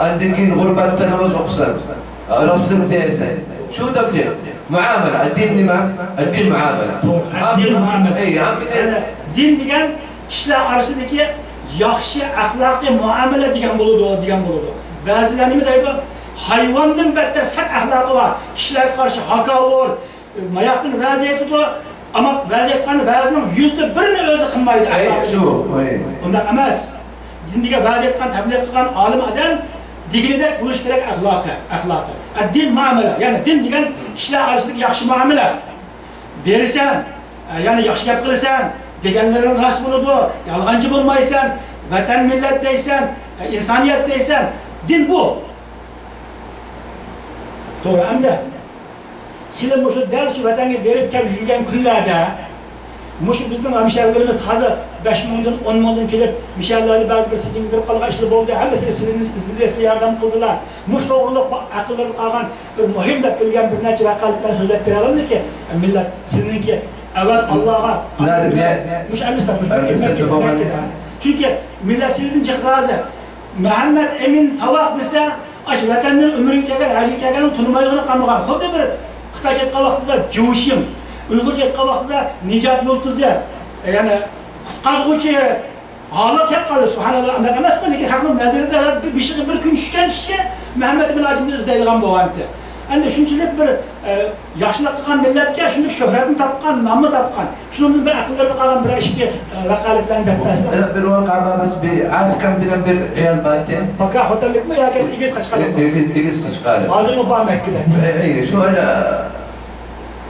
Andaki gurbette namaz okusan. رصدك زي شو تبليغ؟ معاملة الدين الدين معاملة. الدين معاملة. إيه din degan kişiler arasındaki yaxşı ahlaki muamele degan buludu. Bazıları nima deydi? Hayvandan better sert ahlakı var. Kişiler karşı hakavur, mayaqdan vaziyet tutu. Ama vaziyetlerini vazinin %1'ini özü kılmaydı ahlakı. Ondan emas. Dindiga vaziyetlerini tebliğ kılgan alim adam diginde buluş gerek ahlakı. Din muamele. Yani din degan kişiler arasındaki yaxşı muamele. Verirsen, yani yaxşı gap kılırsan, degenlerin rast buludu, yalgancı bulmaysan, vatan millet deysen, insaniyet deysen, din bu. Doğru, hem de sizin bu şu ders vatanı verip yürüyen küllerde, şu bizim müşavirlerimiz taze 5 milyondan 10 milyon kelip müşavirleri bazı bir seçim girip kalgan işli oldu. Hemisi sizin yardım kıldılar. Muş doğruluk akılları kalgan bir muhim de bilgen bir neçe vakalıktan söz et verelim ki millet sizinki evvel Allah'a Nerede? Mş Elbistan, Elbistan. Çünkü millet silin çıkrazı. Muhammed Emin Tavak dese, aş vatanın ömrü keger, hacı kegerin tunumaylığını kanıgan. Xuddi bir Xitayca etken vaqtida Cuvuşim, Uygurca etken vaqtida Nicat Yoltuzi, yani qutqazguvchi Ağlar hep kalır, subhanallah. Anda emas ki, lekin halkın nazarında bir gün düşken kişi Muhammed bin Acim'ni izleydigan bo'lgandi. Endi shunchalik bir yaxshilik qilgan millatga shunday shuhratni topgan, nomni topgan. Shuni bir aqllarida qolgan bir ishga vakolatlarni bertasizlar. Bir vaqa biz bir Atkan degan bir ayol bor-da. Paka hotellikmi yoki Egiz Qashqari? Egiz Qashqari. Hozirmi bor Makkada. Shu ana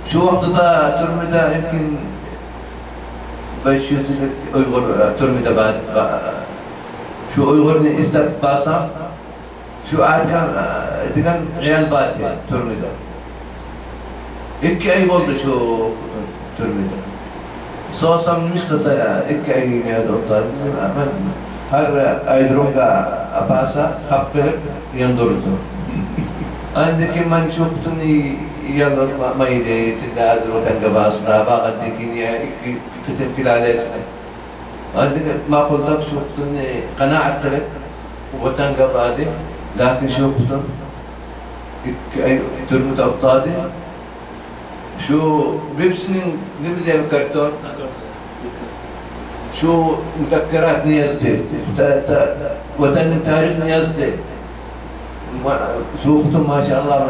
shu vaqtida turmada yumkin 500 yillik Uyg'ur turmada bor. Shu Uyg'urni istab barsam şu Atkan degan ayol bor turmada. 2 ay oldu şu turmada. So'sam nima qilsa 2 ay miyada o'tirdi. Har aydronga apasa xap qilib yondurdi. Andaki man shu xutni yallar mayli sida hazır otanga basna bag'adiki ya 2 qitim kilalas. Andaki ma'qulda shu xutni qanoat qilib otanga badi. Lakin şu xutun 2 ay turmada o'tirdi. Şu hepsinin ne bileyim karton, şu mütakkerat ne yazdı, vatanın tarihini yazdı. Şu kutum maşallah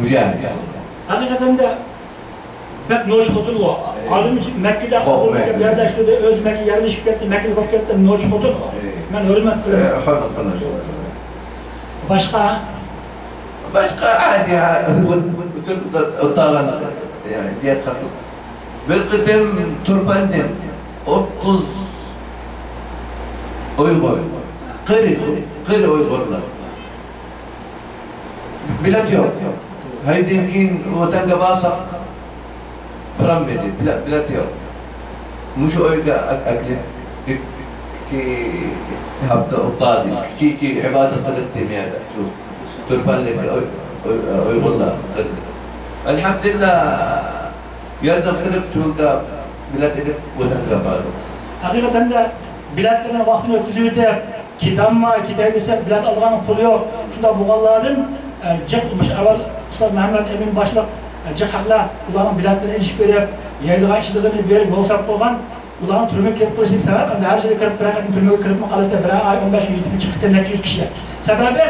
mücahit. Hakikaten de pek noş kutur o. Adım için Mekke'de yerleşti, öz Mekke yerleşip gitti, Mekke'de vakitten noş kutur o. Ben hürmet kılıyorum. Hürmet kılıyorum. Başka adi bütün otalan yani diğer katıl. Bir kıtem turpandım 30 Uygur, kırı Uygurlar. Bilet yok. Haydinkin vatanga basak bırakmadı, bilet yok. Muş oyga akli ki hafta otadı, küçük ibadet kılıttım yani. Turpanlık Uygurlar. Elhamdülillah yardım kılıp şurada bilet edip vatanga bağlı. Hakikaten de biletlerine vaktini ötküzüydü. Kitabıma, kitap ise bilet alganın pulu yok. Şunda buğaların cıkmış evvel Usta Muhammed Emin başlık cıkakla ulanın biletlerini iş verip yayılgan işliğini verip yol sap koygan ulanın türmeye kirip kılışını sebep hem de her şeyde kırıp bırakın türmeye kirip mi kalıp da bir ay 15 gün yitip çıkıp 200 kişiler. Sebebi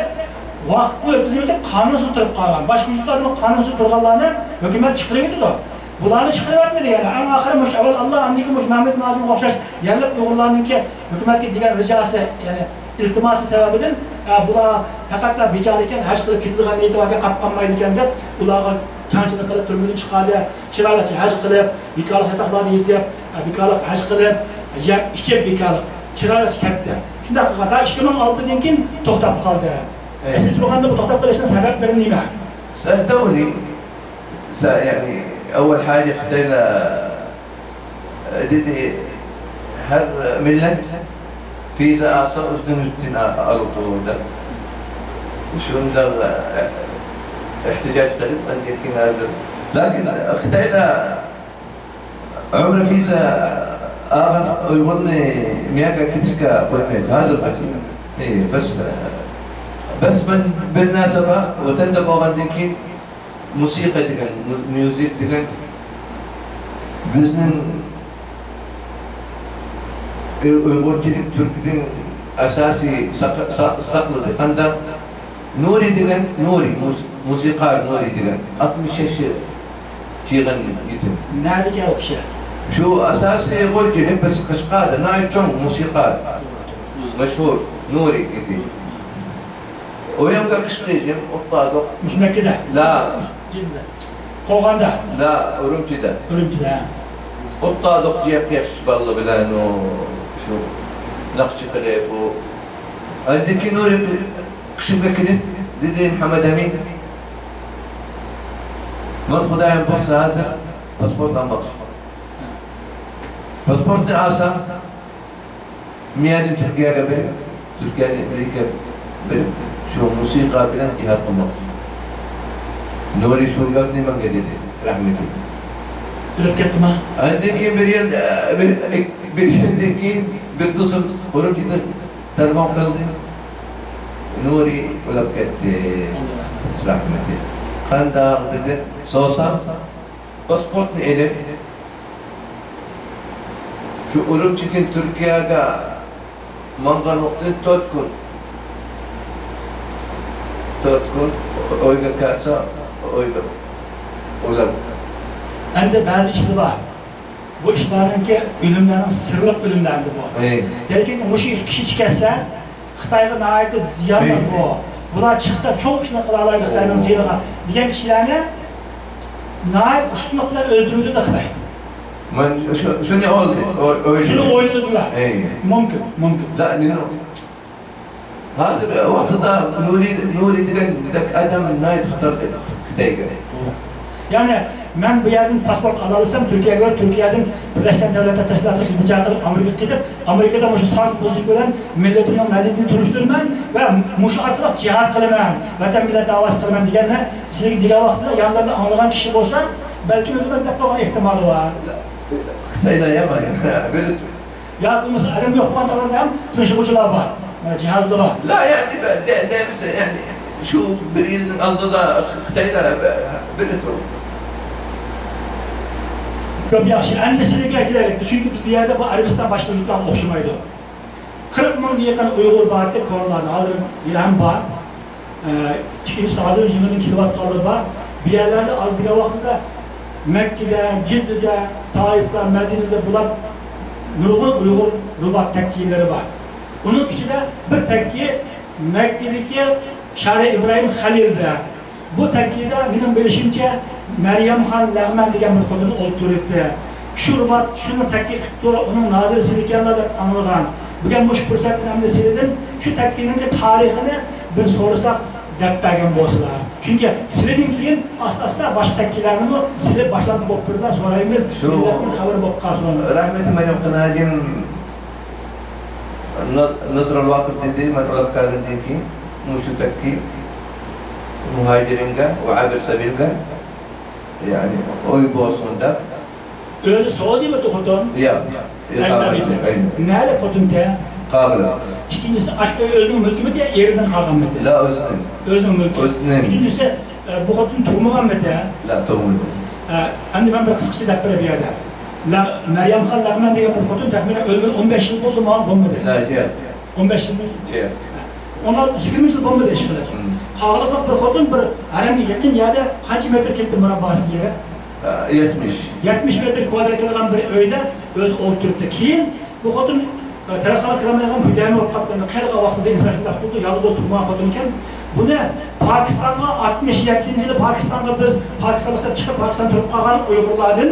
vaktini ötküzüydü kanunsuz durup kalgan. Başka çocukların kanunsuz durganlarını hükümet çıkırıyordu da. Bularını çıkırıvermedi yani. Ama ahirmiş evvel Allah andaki Muhammed Nazım'a okşaş yerlik Uygurlarının ki hükümetki diyen ricası yani iltiması sebebinin bular fakatla bicarıken haç kılıp kitliliğe niyeti varken kapkanmaydıken de bularga kançını kılıp türmünü çıkardı, çıralaçı haç kılıp, bikalık yataklarını yedip, bikalık haç kılıp, içep bikalık, çıralaçı kepti. Şimdi hakikaten 2006'dan keyin to'xtab kaldı. Siz bu anda bu to'xtab kalışının sebepleri nima? سألتوني يعني أول حاجة اختينا هر ملة فيزا أصلا وسنجتنا أرطونا وشون ده احتجاج قريب أن يمكن هذا لكن اختينا عمر فيزا آغا ويقولني مياكا كتسكا قلميت هذا البكين بس من بالناسبة وتندب وغندكين موسيقى ديگن ميوزيك ديگن bizning Uyg'urchilik Türk'ün asosiy saqladi. Qanda Nuri degan Nuri musiqar Nuri degan 60 yaşı chiqan yetim. Nerede o kişi? Şu asosiy Uyg'urchilik bas Qashqarda naychon musiqar mashhur Nuri yetim. Oyamga qishlayjim o'tadi. Mش Mekke'de. La. Ciddi. Qo'qonda. La, Urumchida. Urumchida. O'tadiq yash balla bilan o shu naqshi qilib u andiki Nuri qishimga kirib dedi Muhammad Amin men Xudoyim bo'lsa hozir pasport olmoqchi. Pasportni olsam miyani Turkiyaga berib, Turkiyaga Amerikaga berib shu musiqa bilan jihad qilmoqchi. Nuri shu gapni menga dedi, rahmatli. Ölüp gitti mi? Andaki bir yıldaki bir dostum Urumchi'den telefon kıldı. Nuri ölüp gitti. Rahmeti. Kanda dedi. Sorsam pasport ne edin? Şu Urumchi'den Türkiye'ye mangal vaktin totkun. Oyga kasa, oyga olar. Endi bazı işler var. Bu işlerinki ölümlerin sırlık ölümlerdi bu. Derken bu kişi çıkarsa Xitayga nəhayət ziyanlı bu. Bunlar çıksa çok işini kılarlar Xitay'ın ziyarına. Diyen kişilerine nəhayət üstünlükler öldürüldü de Xitay. Şunu oldu. Şunu oynadılar. Mümkün. La, nino. Hazır vaxtıda Nuri degan adam nəhayət Xitayga. Yani ben bu yerden pasport alalırsam Türkiye'ye göre Türkiye'den Birleşken Devletler Teşkilatı'na iltica kılıp Amerika'ya gidip Amerika'da muşu sağlık bozuk olan milletin medeniyetini turuşturman ve muşu artık cihat kılman, vatan millet davası kılman diyenler size diğer vaxtında yanlarında anlayan kişi olsa belki ödümen yapma ihtimali var. Xitayda yaman. Ya kılması elim yok pantalonda hem tınşıkıcılar var, cihazlı var. La yani şu bir yılın altında Xitayda bir tur. Köp yaxşı, endişeliğe giderek. Çünkü biz bir yerde bu Arabistan başkanlıktan okşumaydı. 40 milyon yakın Uygur bağırdı konularında. Hazır ilham var. İkinci sağdır 20 kilowatt kalı var. Bir yerlerde az bir vakitte Mekke'de, Cidde'de, Taif'te, Medine'de bulan nurgun Uygur rubat tekkileri var. Bunun içinde bir tekki Mekke'deki Şari İbrahim Halil'de. Bu tekkide benim bilişimce Meryem Han Lağmen degan bir xotin olib turibdi. Shu rubat shuni takki qilib uning nozir silikanlar deb anılgan. Bugun mush fursatni hamda sildim. Shu takkining tarixini bir so'rasak deb bergan bo'lsalar. Chunki sildan keyin asta boshqa takkilarni silib boshlab bo'lib turdilar so'raymiz. Millatning xabari bo'lib qolsin. Rahmat Meryem Qanajim Nazr al-Waqif dedi, men olib qolgandan keyin mushu takki muhajiringa va abir sabilga yani oy boğazında. Öyle Saudi mi dokudun? Ya. Nerede okudun te? Kağla. İkincisi aşk özünün mülkü mü diye yerinden kalkan mı te? La özünün. Özünün mülkü. Üçüncüsü bu okudun turmuğan mı te? La turmuğan. Hani ben bir kısıkçı dakika bir yerde. Meryem Han Lağmen diye bir okudun tahminen ölümün 15 yıl oldu mu? Bomba de. La cihaz. 15 yıl mı? Cihaz. Ona 20 yıl bomba de işkiler. Kağlasak bir okudun bir herhangi yakın yerde kaç metre gitti murabbası yere? 70 metre kvadrat olan bir öyde öz oturttu. Keyin bu xotin tarafına kiramaygan hüdemi olup kaptandı. Qelqa vaqtida insan shunday bo'ldi, yolg'iz turgan xotin ekan. Buni Pokistonga 67-yili Pokistonga biz Pokistonga chiqib Pokiston turib qolgan Uyg'urlardan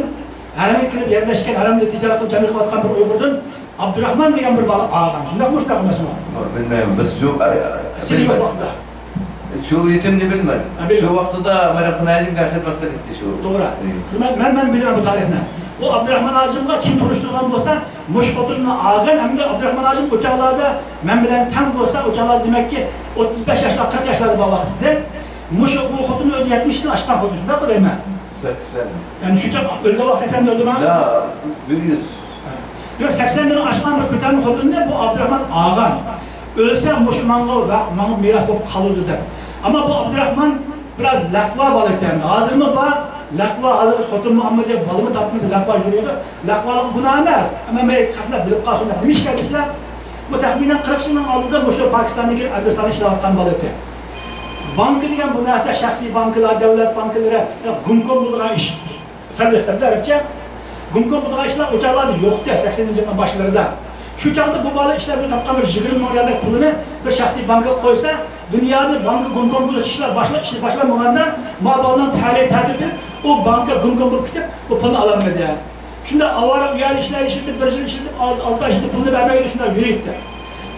haramga kirib yerlashgan, haramda tijorat qilib jami qilayotgan bir Uyg'urdan Abdurahmon degan bir bola olgan. Shundaymi, shunaqa emasmi? Bilmayman, biz shu vaqtda Şu yetimni bilmem. Şu vaxtida Meryem Qanajimga xizmatga ketdi şu. To'g'ri. Men bilaman bu tarixni. Bu Abdurahmon Ajimga kim turishtirgan bo'lsa, mush xotinni olgan hamda Abdurahmon Ajim o'choqlarda men bilan tang bo'lsa, o'choqlar demakki 35 yoshlar, 40 yoshlarda bu vaqtda mush bu xotinni o'zi 70 ni oshgan xotin, shunday qo'ymayman. 80. Yani şucha o'lgan vaqt 80 o'ldimi? La, 100. Yo'q, 80 ni oshgan bir ko'tarma xotinni bu Abdurahmon olgan. Ölse mush manga va menga meros bo'lib qoldi deb. Ama bu Abdurahman biraz lakva balıktan. Hazır mı var? Lakva hazır Xotin Muhammed'e balımı tapmadı, lakva yürüyordu. Lakvalık günah emez. Ama ben kalkla bilip kalsın da demiş gelmişler. Bu tahminen 40 yılın aldığı bu Pakistan'daki Arabistan'ı işlevatkan balıktı. Bankı diyen bu mesela şahsi bankalar, devlet bankaları, gumkom bulduğun iş. Fellesler'de Arapça. Gumkom bulduğun işler uçaklarda yoktu ya 80. yılın başlarında. Şu çağda bu balık işler bir tapkan bir 20 milyarlık pulunu bir şahsi banka koysa dünyada banka gumkom buluş işler başlamağında mal-balından təhdid o banka gumkom bulup gidip o pulunu alamadı ya. Şimdi avara uyarı işler işitip, bir yıl işitip, 6 ay işitip pulunu vermeye düşünler yürüyüp de.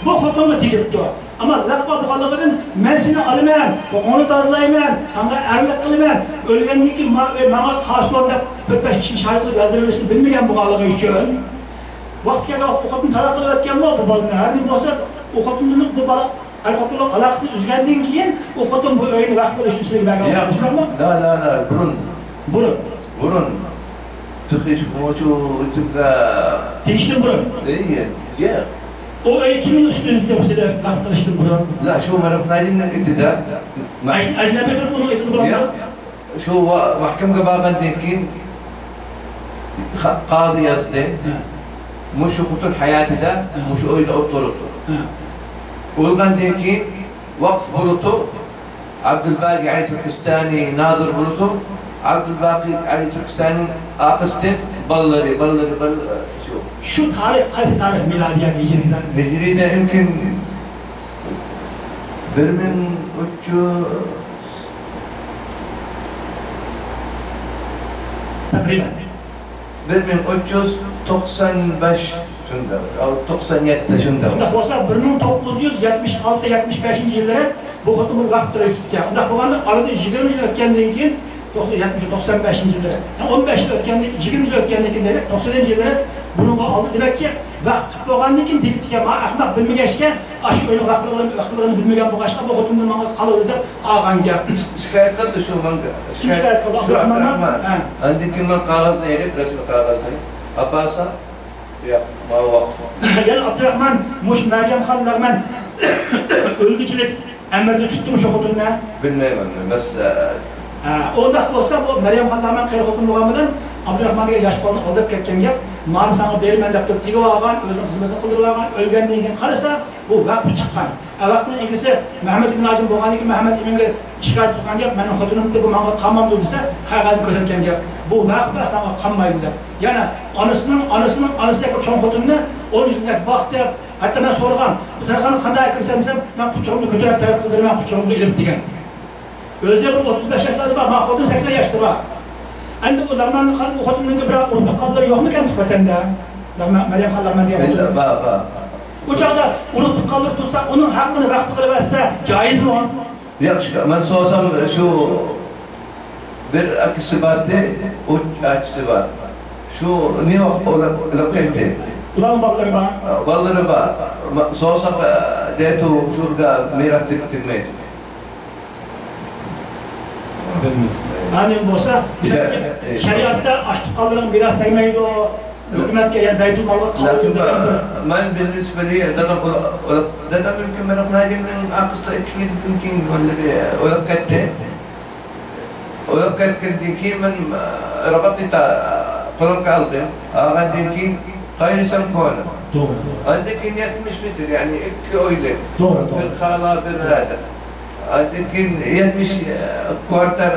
Bu xotinga tegibdi. Ama laqba bo'lganligidan men seni olmayman, qo'qonni tozalayman, senga erlik qilaman. O'lgandan keyin menga qarshi deb 4-5 kishi shahid qilib yozdirishni bilmagan bo'lganligi uchun vaqt kelib o xotin talaq qilib o'tganmi bu bolani har kim bo'lsa o xotinning bu bola al-xotinning aloqasini uzgandan keyin o xotin bu o'yini vaqt bo'lishni sizga bergan. La, burun. تخرج موجو تبقى Değiştim bunu. ايه يا O öyle kimin üstünlükte mesela vakit değiştim bunu? لا شو ما نقنعي من الابتداء Ecnebidir bunu etin bunu. يا شو محكمة قباقة ديكين قاضي يزدي مش قتل حياتي ده مش أريد أطلته ولغان ديكين وقف بلطو عبد الباقي علي تركستاني ناظر بلطو عبد الباقي علي تركستاني آقستين بلري شو Şu tarih kaç tarih miladiye hicriden? هجري يمكن برمن وجو Takriben. برمن وجوز 95 şunda او 97 şunda Ondan olsa 1976-75 yıllara bu hukumun vaktleri tuttu. Ondan sonra arada 20 yıl ötkendiğin ki 95 yıllara. Yani 15 yıl ötkendiğin, 20 yıl ötkendiğin ki 90 yıllara bunu aldı. Demek ki vakit boğandığı için deyip ki ahmak bilmegeçke aşı öyle vaktlarını bilmegen bu kaçta bu hukumun bana kalırdı da ağan gel. şikayet kıldı şu manga Şikayet kıldı Abdurrahman. عندك كمان قاغذ نيرك رسم قاغذ أباسا يا ما وقف Yani Abdurrahman muş Meryem Hanlarman ölgüçülük emrinde tuttu mu şu hukukuna? بالميمن بس Ondan olsa bu Meryem Hanlarman kıyı hukukun muğamından Abdurrahman'a yaş balını alıp ketken gel. Mani sana değirmen yaptı, tigi ağan, özün hizmetini kıldırı ağan, ölgenliğin için karısa bu vakfı çıkan. Vakfının ilgisi Mehmet İbn Acım boğanı ki Mehmet İbn'e şikayet çıkan gel, benim hukukunum da bu mağla kalmam dediyse, kaygadı kötürken gel. Bu vakfı sana kalmayın der. Yani anısı yakıp çoğun hukukununa, onun için baktı, hatta ben sorgan, bu tarafını kanday kırsamsam, ben kuçağımı kötürek taraf kıldırım, ben kuçağımı ilip diyen. Özde bu 35 yaşlarda bak, mahkudun 80 yaşta bak. Anda ulama kan ukhutunun kebra urutqalları yok mu kan vatanda? Meryem Hanlarman diye. إلا با Bu çağda urutqalları tutsa onun hakkını vakti kılırsa caiz mi o? يقش من صوصم شو بر أكسباتي أكسبات شو نيو لو كنت Ulan balları bana. والله ربا صوصم ديتو شو ميرا تكميت Hani olsa şeriatta açlıkların biraz değmeydi o hükümet yani Beytül Mal'ı لكن kaldı. من بالنسبة لي ده يمكن من أقناعي من أقصى أكيد يمكن ولا كت كي من ربطني قلم قلبي عندي قايسا كون Doğru. عندك 70 متر يعني إك أويلك Doğru. بالخالة بالهذا عندك 70 كوارتر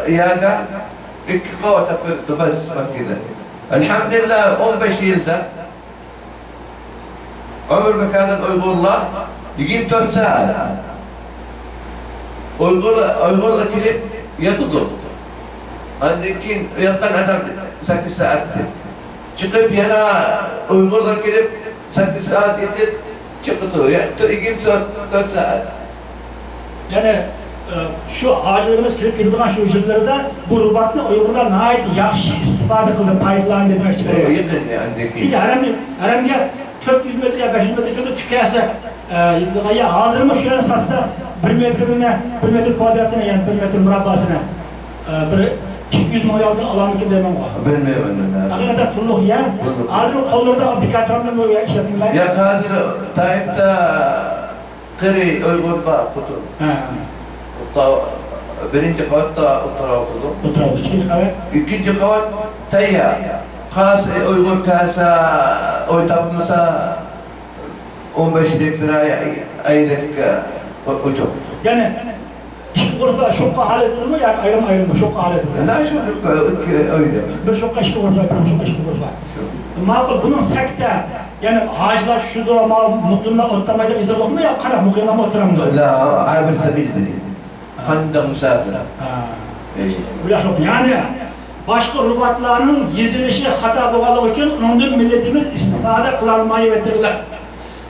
إيادا إك قوة برتو بس ما كذا الحمد لله 15 يلدا عمرك كانت أيغولة يجيب 4 ساعات أيغولة كليب يتضل عندك يلقن أدم 8 ساعات çıkıp yana Uygur'da gelip 8 saat yetip çıktı. Yani yiyip 4 saat. Yani şu ağacılarımız kirip girdiğin şu yıllarda bu rubatını Uygurlar nahit yaxşı istifade kıldı, paylanan demek için. Yakın yani. Çünkü haremge 400 metre ya 500 metre kötü tükese ya hazır mı şöyle satsa 1 metre kvadratına yani 1 metre murabbasına bir 200 milyardan alan ki demem var. Bilmiyorum ben. Hakikaten pulluk ya. Hazır kollarda bir katramda böyle işletimler. Ya hazır Tayyip'te Kırı Uygur var kutu. Birinci kavatta oturaldı. Oturaldı. İkinci kavat Tayya. Kas Uygur kasa oytapmasa 15 liraya aylık uçuk. Yani İşte orada şokka hal edilir mi? Yani ayrılma şokka hal edilir. La şokka öyle. Bir şokka işte orada, bir şokka işte orada. Makul bunun sekte, yani ağaçlar şurada ama mukimle oturmayla bize bakmıyor ya, kara mukimle mi oturamıyor? La, abir sabil dedi. Kanda misafir. Biraz çok yani başka rubatlarının yazılışı hata boğalığı için ondan milletimiz istifade kılalmayı vetirdiler.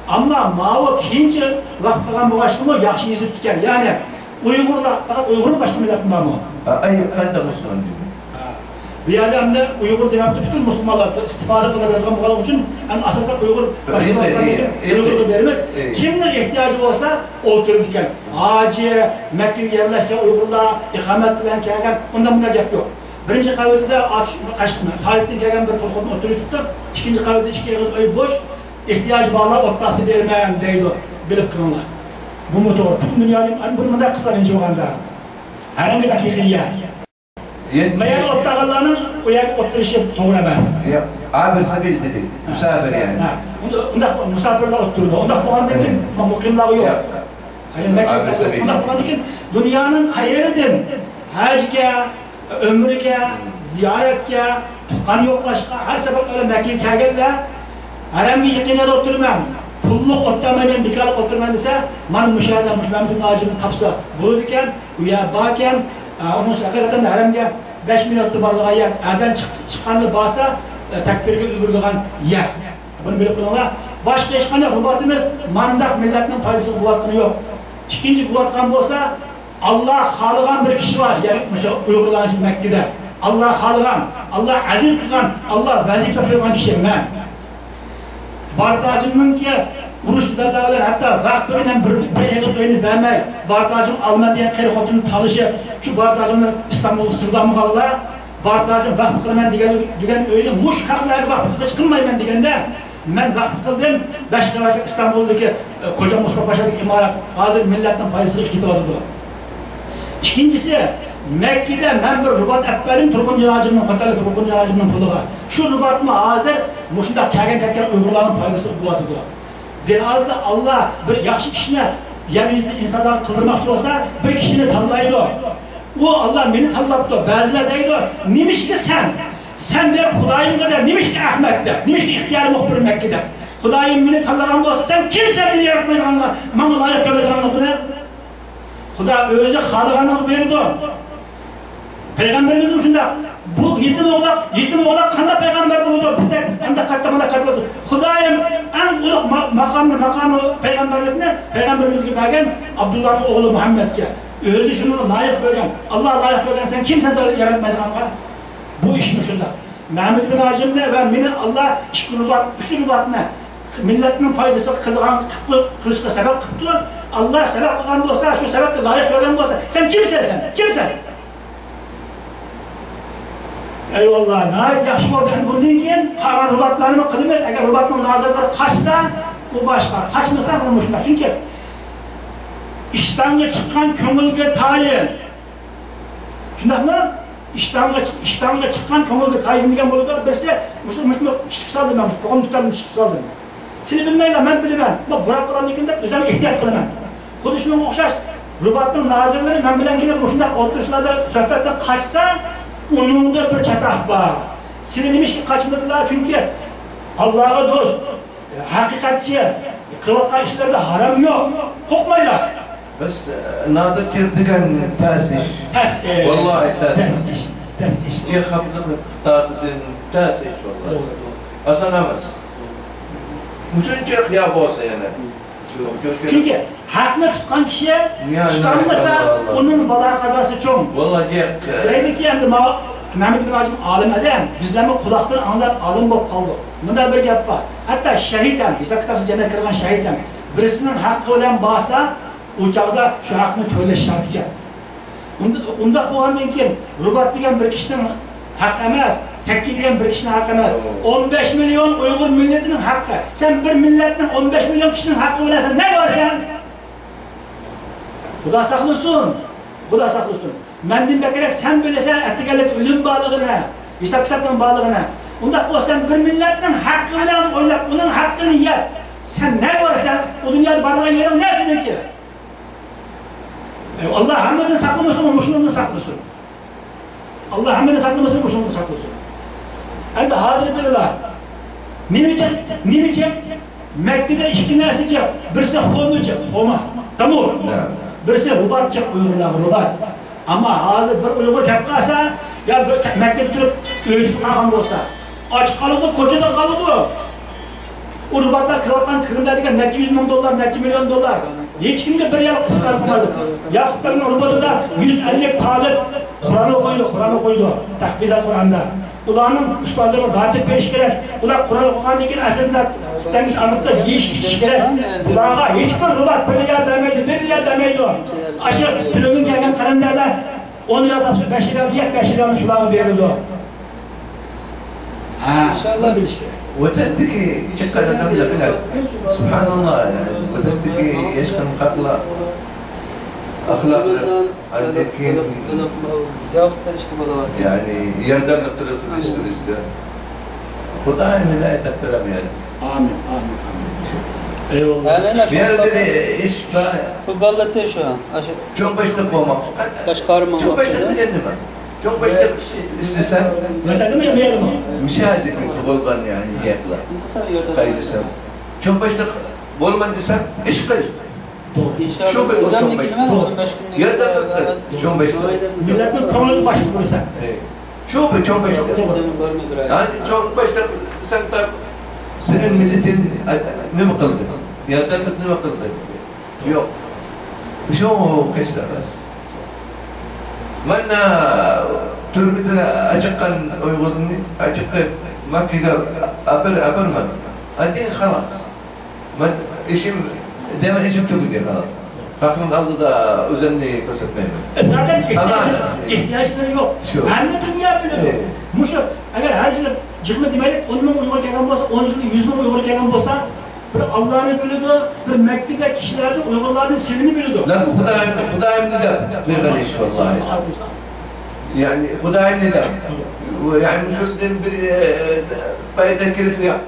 Ama mavi kince vaktigan boğaşkı mı yakşı yazıp diken yani Uygurlar, fakat Uygur'un başka milletin var mı? Ay, kanda Müslüman gibi. Bir alemde Uygur demekte bütün Müslümanlar istifade kılabileceğim bu için yani asaslar Uygur Uygur'u vermez. Kimler ihtiyacı olsa otururken Hacı, Mekke'ye yerleşken Uygurlar ikamet bilen kelken ondan bunlar yap yok. Birinci qavatida Tayyip'ten kelgan bir kolxozun oturup, ikinci qavatida iki kız öy boş, ihtiyacı bağlar otlası vermeyen deydi, bilip kılınlar. Bu mu doğru? Bütün dünyanın, bunu da kısa önce olanda. Herhangi dakikaya. Meğer otlağlarının uyak oturuşu doğru emez. Abir sabil dedi, misafir yani. Onda misafirler oturdu, onda bu ki mukimleri yok. Onda bu ki dünyanın hayırıdır. Hacga, ömrüge, ziyaretge, tukan yok başka, her sebep öyle Mekke'ye geldiler. Herhangi yakınlarda oturmam, pulluk oturmayın, dikkatle oturmayın ise, man müşahede olmuş, ben bütün ağacını tapsa bulurken, uya bakken, onun sonra hakikaten de herhangi 5 minutlu balığa yer, erden çıkanı basa, tekbirge uygulayan yer. Bunu bilip kullanlar. Başka hiç kadar rubatımız, mandak milletinin paydası rubatını yok. İkinci rubatkan olsa, Allah halıgan bir kişi var, yani uygulayan için Mekke'de. Allah halıgan, Allah aziz kılgan, Allah vazif yapışırgan kişi ben. Bartacımın ki, uruş dadağlar, hatta vaktörüyle bir eğit öyle vermey, Bartacım Alman diyen kere xotunun talışı, şu Bartacımın İstanbul'u sırda mı kalırlar, Bartacım vakti kılman diyen öyle muş kaklarına vakti kılmayman digende, ben vakti kıldım, Beşiktaş'ta İstanbul'daki Koca Mustafa Paşa'daki imarat, hazır milletten faydasını kitap adı bu. İkincisi, Mekke'de ben bir rubat etmedim, Turgun Yanacım'ın, Hoteli Turgun Yanacım'ın puluğa. Şu rubatımı hazır, muşunda kegen Uygurların faydası bu adı bu. Biraz da Allah bir yaxşı kişine, yeryüzünde insanları kıldırmakçı olsa, bir kişini tallaydı o. O Allah beni tallaptı, bazılar deydi o. Nimiş ki sen de Hudayım kadar, nimiş ki Ahmet'te, nimiş ki ihtiyarı muhbir Mekke'de. Hudayım beni tallagan olsa, sen kimse beni yaratmayın anla, bana layık görmedin anla bu ne? Xuda özü xalıqanı verdi o. Peygamberimizin şunda, bu yetim oğlak kanda peygamber buldu. Bizde anda katlamada katladı. Xudayım en uluq makamı peygamberlikine, peygamberimiz gibi bagen Abdullah'ın oğlu Muhammed'ke. Özü şunu layık görgen, Allah layık görgen, sen kimsen de yaratmaydın anla. Bu işin şunda. Mehmet bin Hacim'le ve beni Allah üçü rubatına, milletinin paydası kılışka sebep kıptı. Allah sebep kılgan olsa, şu sebep layık görgen olsa, sen kimsen? Eyvallah, nəhayət yaxşı oldu. Bundan keyin qalan rubatlarını qılmaz. Eğer rubatın nazırları kaçsa, bu başka. Kaçmasa bulmuşlar. Çünkü iştanga çıkan köngülge tayin. Şundak mı? İştanga çıkan köngülge tayin degen boluda bilse, müştüm iştip saldım ben, boğum tutardım iştip saldım. Seni bilmeyle, ben bilemem. Burak bulan ekinde özel ihtiyat kılamam. Kudu şunun okşaş, rubatın nazırları ben bilen gelip boşundak oturuşlarda, sohbetten kaçsa, onun da bir çatak var. Seni demiş ki kaçmadılar çünkü Allah'a dost, hakikatçi, kıvakka işlerde haram yok. Korkmayla. Bas nadir kirdigen təsiş. Vallahi təsiş. Diye xablıqı tutardıdın təsiş vallahi. Asan emez. Müşünçük ya olsa yani. Çünkü hakkını tutkan kişiye tutanmasa onun bala kazası çok. Vallahi diye. Öyle ki yani Mehmet bin Hacim alim edem, bizlerimi kulaktan anlar alim bop kaldı. Bunda bir gap var. Hatta şehidem, İsa kitabısı cennet kırgan şehidem. Birisinin hakkı olan bağsa, uçağda şu hakkını tövleş şartacak. Onda bu andan ki rubat diyen bir kişinin hakkı emez, tekki diyen bir kişinin hakkı emez. 15 milyon Uygur milletinin hakkı. Sen bir milletin 15 milyon kişinin hakkı olarsan ne var sen? Xuda saklısın. Xuda saklısın. Mendin bekerek sen böylesen ettigelik ölüm bağlığına, İsa kitabının bağlığına. Onda o sen bir milletin hakkı olan oynat, onun hakkını yer. Sen ne varsan o dünyada barınan yerin neresidir ki? Allah hamdini saklamasın, muşluğunu saklasın. Allah hamdini saklamasın, muşluğunu saklasın. Hem de hazır bilirler. Niçin? Mekke'de iki nesicek, birisi Xomicek, Xoma, Tamur. Birisi Rubatcek Uygurlar, Rubat. Ama hazır bir Uygur kep kalsa, ya Mekke'de durup ölüsü kalkan olsa, aç kalıdı, koçada kalıdı. O Rubatlar kırvattan kırımlar diken Mekke 100 milyon dolar, Mekke milyon dolar. Hiç kimde bir yıl ısrar kılmadı. Yakup Bey'in Rubat'da 150 talip Kur'an'ı koydu. Tahfizat Kur'an'da. Ulanın ustalarına batip veriş gerek. Ulan Kur'an'ı okuyan diken aslında temiz anlıkta yiyiş içiş gerek. Ulan'a hiçbir Rubat bir yer demeydi o. Aşağı Tülüğün gelgen kalemlerle 10 lira tapsa 5 lira diyek 5 liranın şulağını verirdi o. İnşallah bir iş. وتدك شقة نملة بلاد سبحان الله يعني وتدك يشكن خطلة أخلاق عندك يعني يردم نقطة الإسلام خداي من لا يتقبل يعني آمين آمين آمين eyvallah. Bir iş var. Bu ballatte şu an. Çok başlık olmak. Kaşkarım çok başlık değil mi? Çok başlık istesen. Vatanda mı yemeyelim mi? Müşahede kulban yani yapla. Kaydısan. Çok başlık olman desem iş kaydı. İnşallah. Çok Özellikle başlık. ben 15 günlük. Yerden bakın. Çok başlık. Milletin kanunu başlık koysan. Çok başlık. Yani çok başlık sen tabi senin milletin ne mi kıldı? Yerden ne mi kıldı? Yok. Şu keşler bas. Ben Türkiye'de açıkkan uygunluğunu açık Mekke'de apırma. Hadi خلاص. Ben işim demen işim Türkiye'de خلاص. Kalkın aldı da özenli göstermeyeyim. Zaten ihtiyaçları yok. Anne dünya böyle. Muşa, eğer her şey cihmet demelik 10 bin uygur kelgan olsa, 10 yılda 100 bin uygur kelgan olsa, bir Allah'ını biliyordu, bir Mekke'de kişilerde uygurların sevini biliyordu. Lakin Hudayim nida bir iş vallahi. Yani Hudayim nida. Yani Müşüldün bir payda kirisi yok.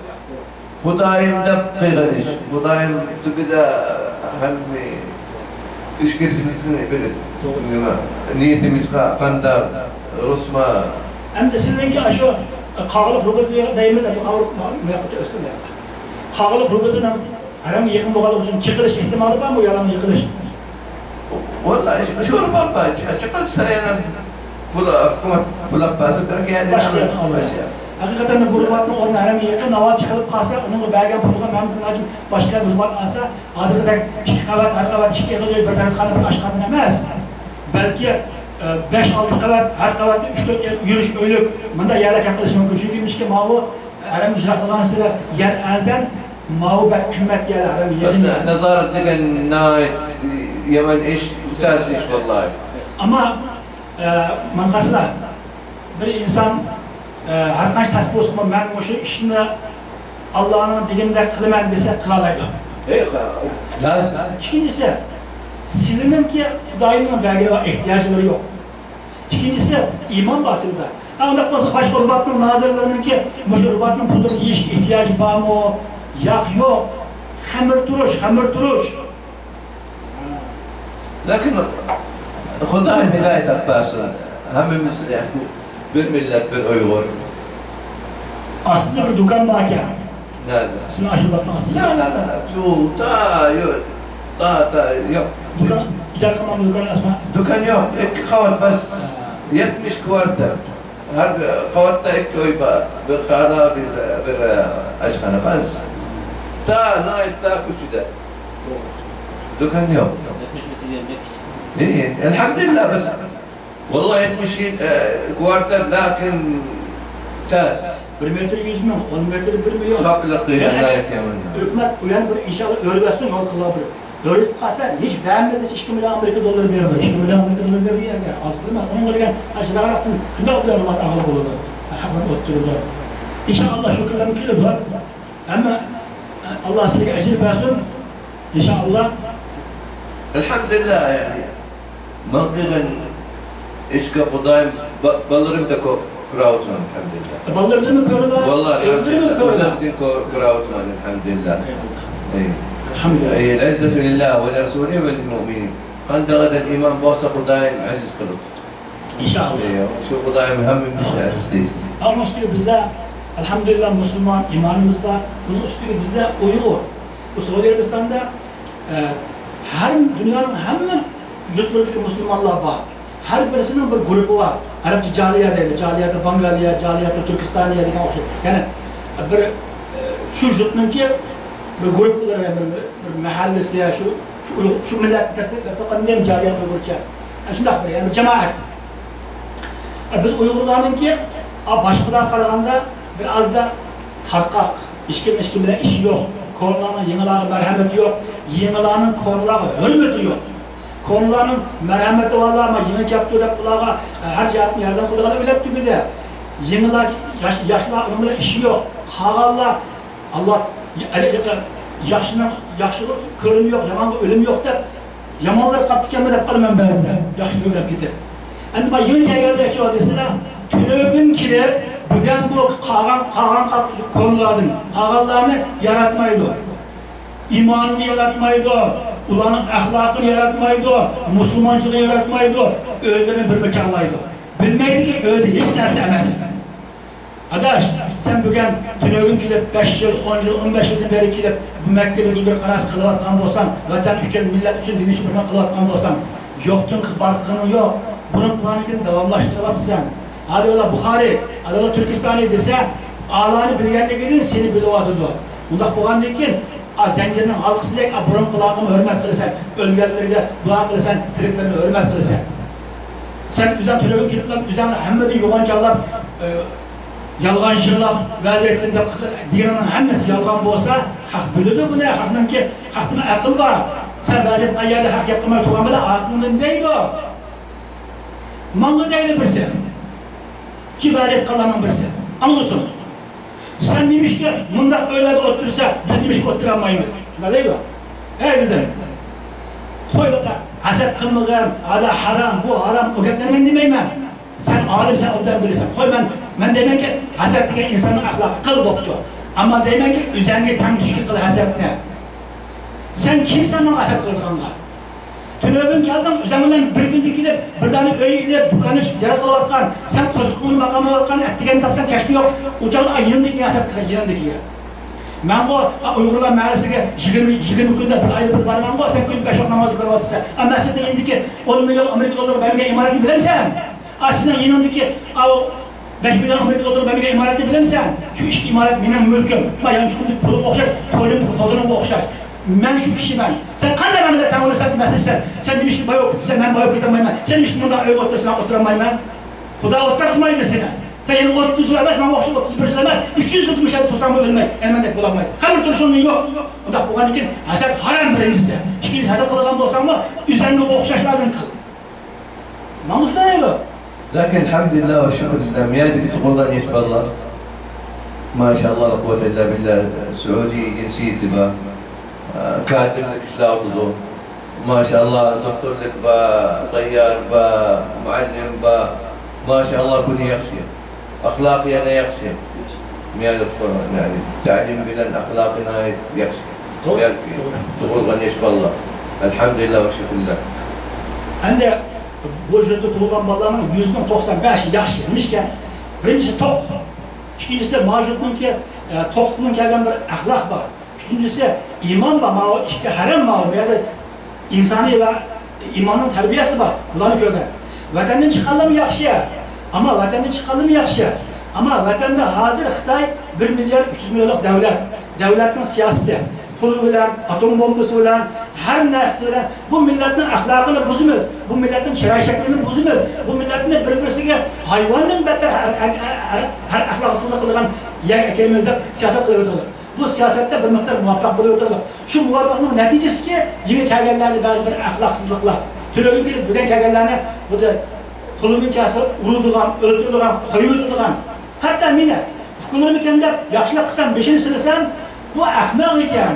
Hudayim'da kıygan iş. Hudayim Türkiye'de hem işkircimizin bilir. Niyetimiz kandar, Rusma. Hem de sizinki aşı kağılık rübetine değmez de bu kağılık müyakkıtı üstünde. Kağılık rübetine herhangi yakın boğalık için çıkılış ihtimali var mı yalan yıkılış? Vallahi şu baba açıkçası sayana hükümet pulak basıp belki yani başlayalım. Hakikaten de bu rübatın orada herhangi yakın hava çıkılıp kalsa, onun belgen pulga memnun başka rübat alsa, hazırda iki kavat, her kavat iki yıkılıyor, bir tane kanı bir aşkabın emez. Belki 5-6 kavat, her kavatta 3-4 yürüyüş ölük. Bunda yerlek yapılış mümkün. Çünkü mişki mavu herem icraklanan sıra yer elzen mavu bek kümmet yer herem yerin. Bas nazaret degen nait Yemen iş, utas iş vallahi. Ama man karşıda bir insan her kaç tasbih olsun ben bu işini Allah'ın diginde kılmen dese kılalaydı. Lazım. İkincisi, silinim ki Hudayım'ın belgeleri var, ihtiyaçları yok. İkincisi, iman bahsediyor. Ondan sonra başka Rubat'ın nazırlarının ki, bu Rubat'ın pulları iş ihtiyacı var mı o? Yok. Hamur duruş. Lakin Hudayim hidayet akbasın. Hemimiz bir millet, bir Uygur. Aslında bir dükkan var ki. Nerede? Sizin aşılatma aslında. La. Şu yok. Dükkan, icat kaman dükkanı asma. Dükkan yok. İki kavat bas. 70 kuvarta. Her kavatta iki oy var. Bir khana, bir aşkhana bas. Nait kuşuda. Dükkan yok. İyi. Elhamdülillah bas. Vallahi 70 kuvarta lakin tas. 1 metre 100 milyon, 10 metre 1 milyon. Kapıla kıyarlar kemanı. Hükümet uyan bir inşallah örgüsün yol kılabilir. Öğretip kalsa hiç beğenmediyse 2 milyon Amerika doları veriyor. 2 milyon Amerika doları veriyor ya. Az değil mi? Onun kadar acılar yaptım. Şunda yapıyorum bak ağlı bulundu. Hakikaten oturdu. İnşallah şükürlerim ki var. Ama Allah size ecir versin. İnşallah. Elhamdülillah yani. Mantıqın eşka Hudayim ballarım da kuravutman elhamdülillah. Ballarımızı mı körüler? Vallahi elhamdülillah. Özellikle kuravutman elhamdülillah. Elhamdülillah. El-izzatu lillah ve Resulü ve l-mu'minin. Kanda gadan iman basa Hudayim aziz kılıp. İnşallah. Şu Hudayim hemmimiz aziz. Ama üstüne bizde elhamdülillah Müslüman imanımız var. Bunun üstüne bizde Uygur. Bu Suudi Arabistan'da her dünyanın hemen yüzlerindeki Müslümanlar var. Her birisinin bir grubu var. Arapça Caliye değil, Caliye'de Bangaliye, Caliye'de Türkistaniye diye okşuyor. Yani bir şu jutnunki bir grupları yani bir mahallesi ya şu millet tertip Caliye Uygurca. Yani şundak bir yani cemaat. Biz Uygurlarınki başkalar karaganda biraz da tarkak, işkim bile iş yok. Konularının yenileri merhameti yok. Yenilerinin konuları hürmeti yok. konularının merhameti var ama yine yaptığı da kulağa her cihatın yerden kulağa öyle gibi de. Yeniler, yaşlılar onlara işi yok. Kağallar, Allah yaşının körüm yok, yaman ölüm yok da yamanlar kaptı kemede kalmam bazıda. Yaşlı ölüp gider. Endi ben yeni geldi çoğu deseler, tünögün kiler, bugün bu kağan konularının, kağallarını yaratmaydı. İmanını yaratmaydı, ulanın ahlakını yaratmaydı, Müslümancılığı yaratmaydı, özlerini bir bıçaklaydı. Bilmeydi ki özü hiç derse emez. Adaş, sen bugün tünögün kilip 5 yıl, 10 yıl, 15 yıldan beri kilip bu Mekke'de güldür karası kılıvatkan bolsan, vatan üçün, millet üçün, din üçün kılıvatkan bolsan, yoktun barkını yok. Bunun planını devamlaştırıvatsın. Hadi ola Bukhari, hadi ola Türkistan'ı dese, ağlarını bilgenliğinin seni bilivatıdı. Bundak buğan deyken, zencirinin halkısıyla burun kulağını hürmet kılırsan, ölgelerine dua kılırsan, triklerine hürmet kılırsan. Sen üzerine tünögün kiliplen, üzerine hemmedin yuğancallar, yalğançılıq vəziyyətində dininin həmmisi yalğan bolsa, haq bilidir bu nə? Haqdan ki, haqdan aqıl var. Sən vəziyyət qayyada haq yapmaya tuğan belə aqlının deyil o. Manlı deyil birisi. Ki vəziyyət qalanın birisi. Anlıyorsun. Sen demiş ki, bunda öyle bir otursa, biz demiş ki oturamayız. Şuna değil o. Dedim. Koyluqa, hased qılmığım, ada haram, bu haram, o kadar ben demeyim ben. Sen alimsen ondan bilirsin. Koy ben demem ki haset diye insanın ahlakı kıl boktu. Ama demem ki üzerine tam düşkü kıl haset ne? Sen kimsen bana haset kıldığında? Tünögün kaldım, üzerinden bir gün dikilip, bir tane öyle dükkanı yaratılıvatkan, sen kozukluğunu makamı vatkan, ettiğini tapsan keşfi yok, uçakta yanındaki haset kılsan, yanındaki ya. Ben bu Uygurlar mağarasıga 20 günde bir ayda bir barman bu, sen gün 5 vakit namazı kırıvatırsa. Ama mesleğinde indiki 10 milyon Amerika doları benimle imaretini bilir misin? Aslında yanındaki 5 milyon Amerika doları benimle imaretini bilir misin? Şu iş imaret benim mülküm. Ama yanlış kurduk pulum okşar, kolum okşar. Ben şu kişi ben. Sen kanda benimle tam olursan mesleği sen demiş ki bay okutsan ben bay okutamayım. Sen demiş ki bunda öyle otursan oturamayım ben. Kuda oturtmayın desene. Sen yeni 30 yıl emez, ben okşar 31 yıl emez. 300 yıl tutmuş hadi tutsam ölmeyi. Elmendek bulamayız. Kabir duruşunun yok. O da buğan iken haset haram birincisi. İkincisi haset kılgan bolsan mı üzerinde okşaşlardan kıl. Namus ne bu? لكن الحمد لله والشكر لله ميادك تقول الله يشبه الله ما شاء الله لا قوة إلا بالله سعودي جنسيتي با كاتب لك شلاوطه ما شاء الله دكتور لك با طيار با معلم با ما شاء الله كوني يخشى أخلاقي أنا يخشى ميادك تقول يعني تعليم بلا أخلاقنا يخشى تقول الله يشبه الله الحمد لله والشكر لله عندك bu yerde tutulan ballarının %95'i yaxşı demişken birincisi tok, ikincisi mavcudun ki tokluğun kelgen bir ahlak var, üçüncüsü iman var, iki harem var ya da insani ve imanın terbiyesi var, bunları görden. Vatandan çıkalım yaxşı ama vatandan çıkalım yaxşı ama vatanda hazır Xitay 1 milyar 300 milyonluk devlet, devletin siyaseti, pulu bilen, atom bombası bilen, her nesli bilen bu milletin ahlakını bozumuz, bu milletin şerai şeklini bozumuz, bu milletin birbirine hayvanın beter her ahlaksızlık kılgan yer ekemizde siyaset kılıyoruz. Bu siyasette bir miktar muvaffak buluyoruz. Şu muvaffaklığın neticesi ki yeni kelgenlerle bazı bir ahlaksızlıklar. Tünögün gelip bugün kelgenlerine kulunun kası uruduğun, öldürüldüğün, koyulduğun. Hatta mine, kulunun kendine yaşlı kısan 5'ini sırasın, bu ahmak iken,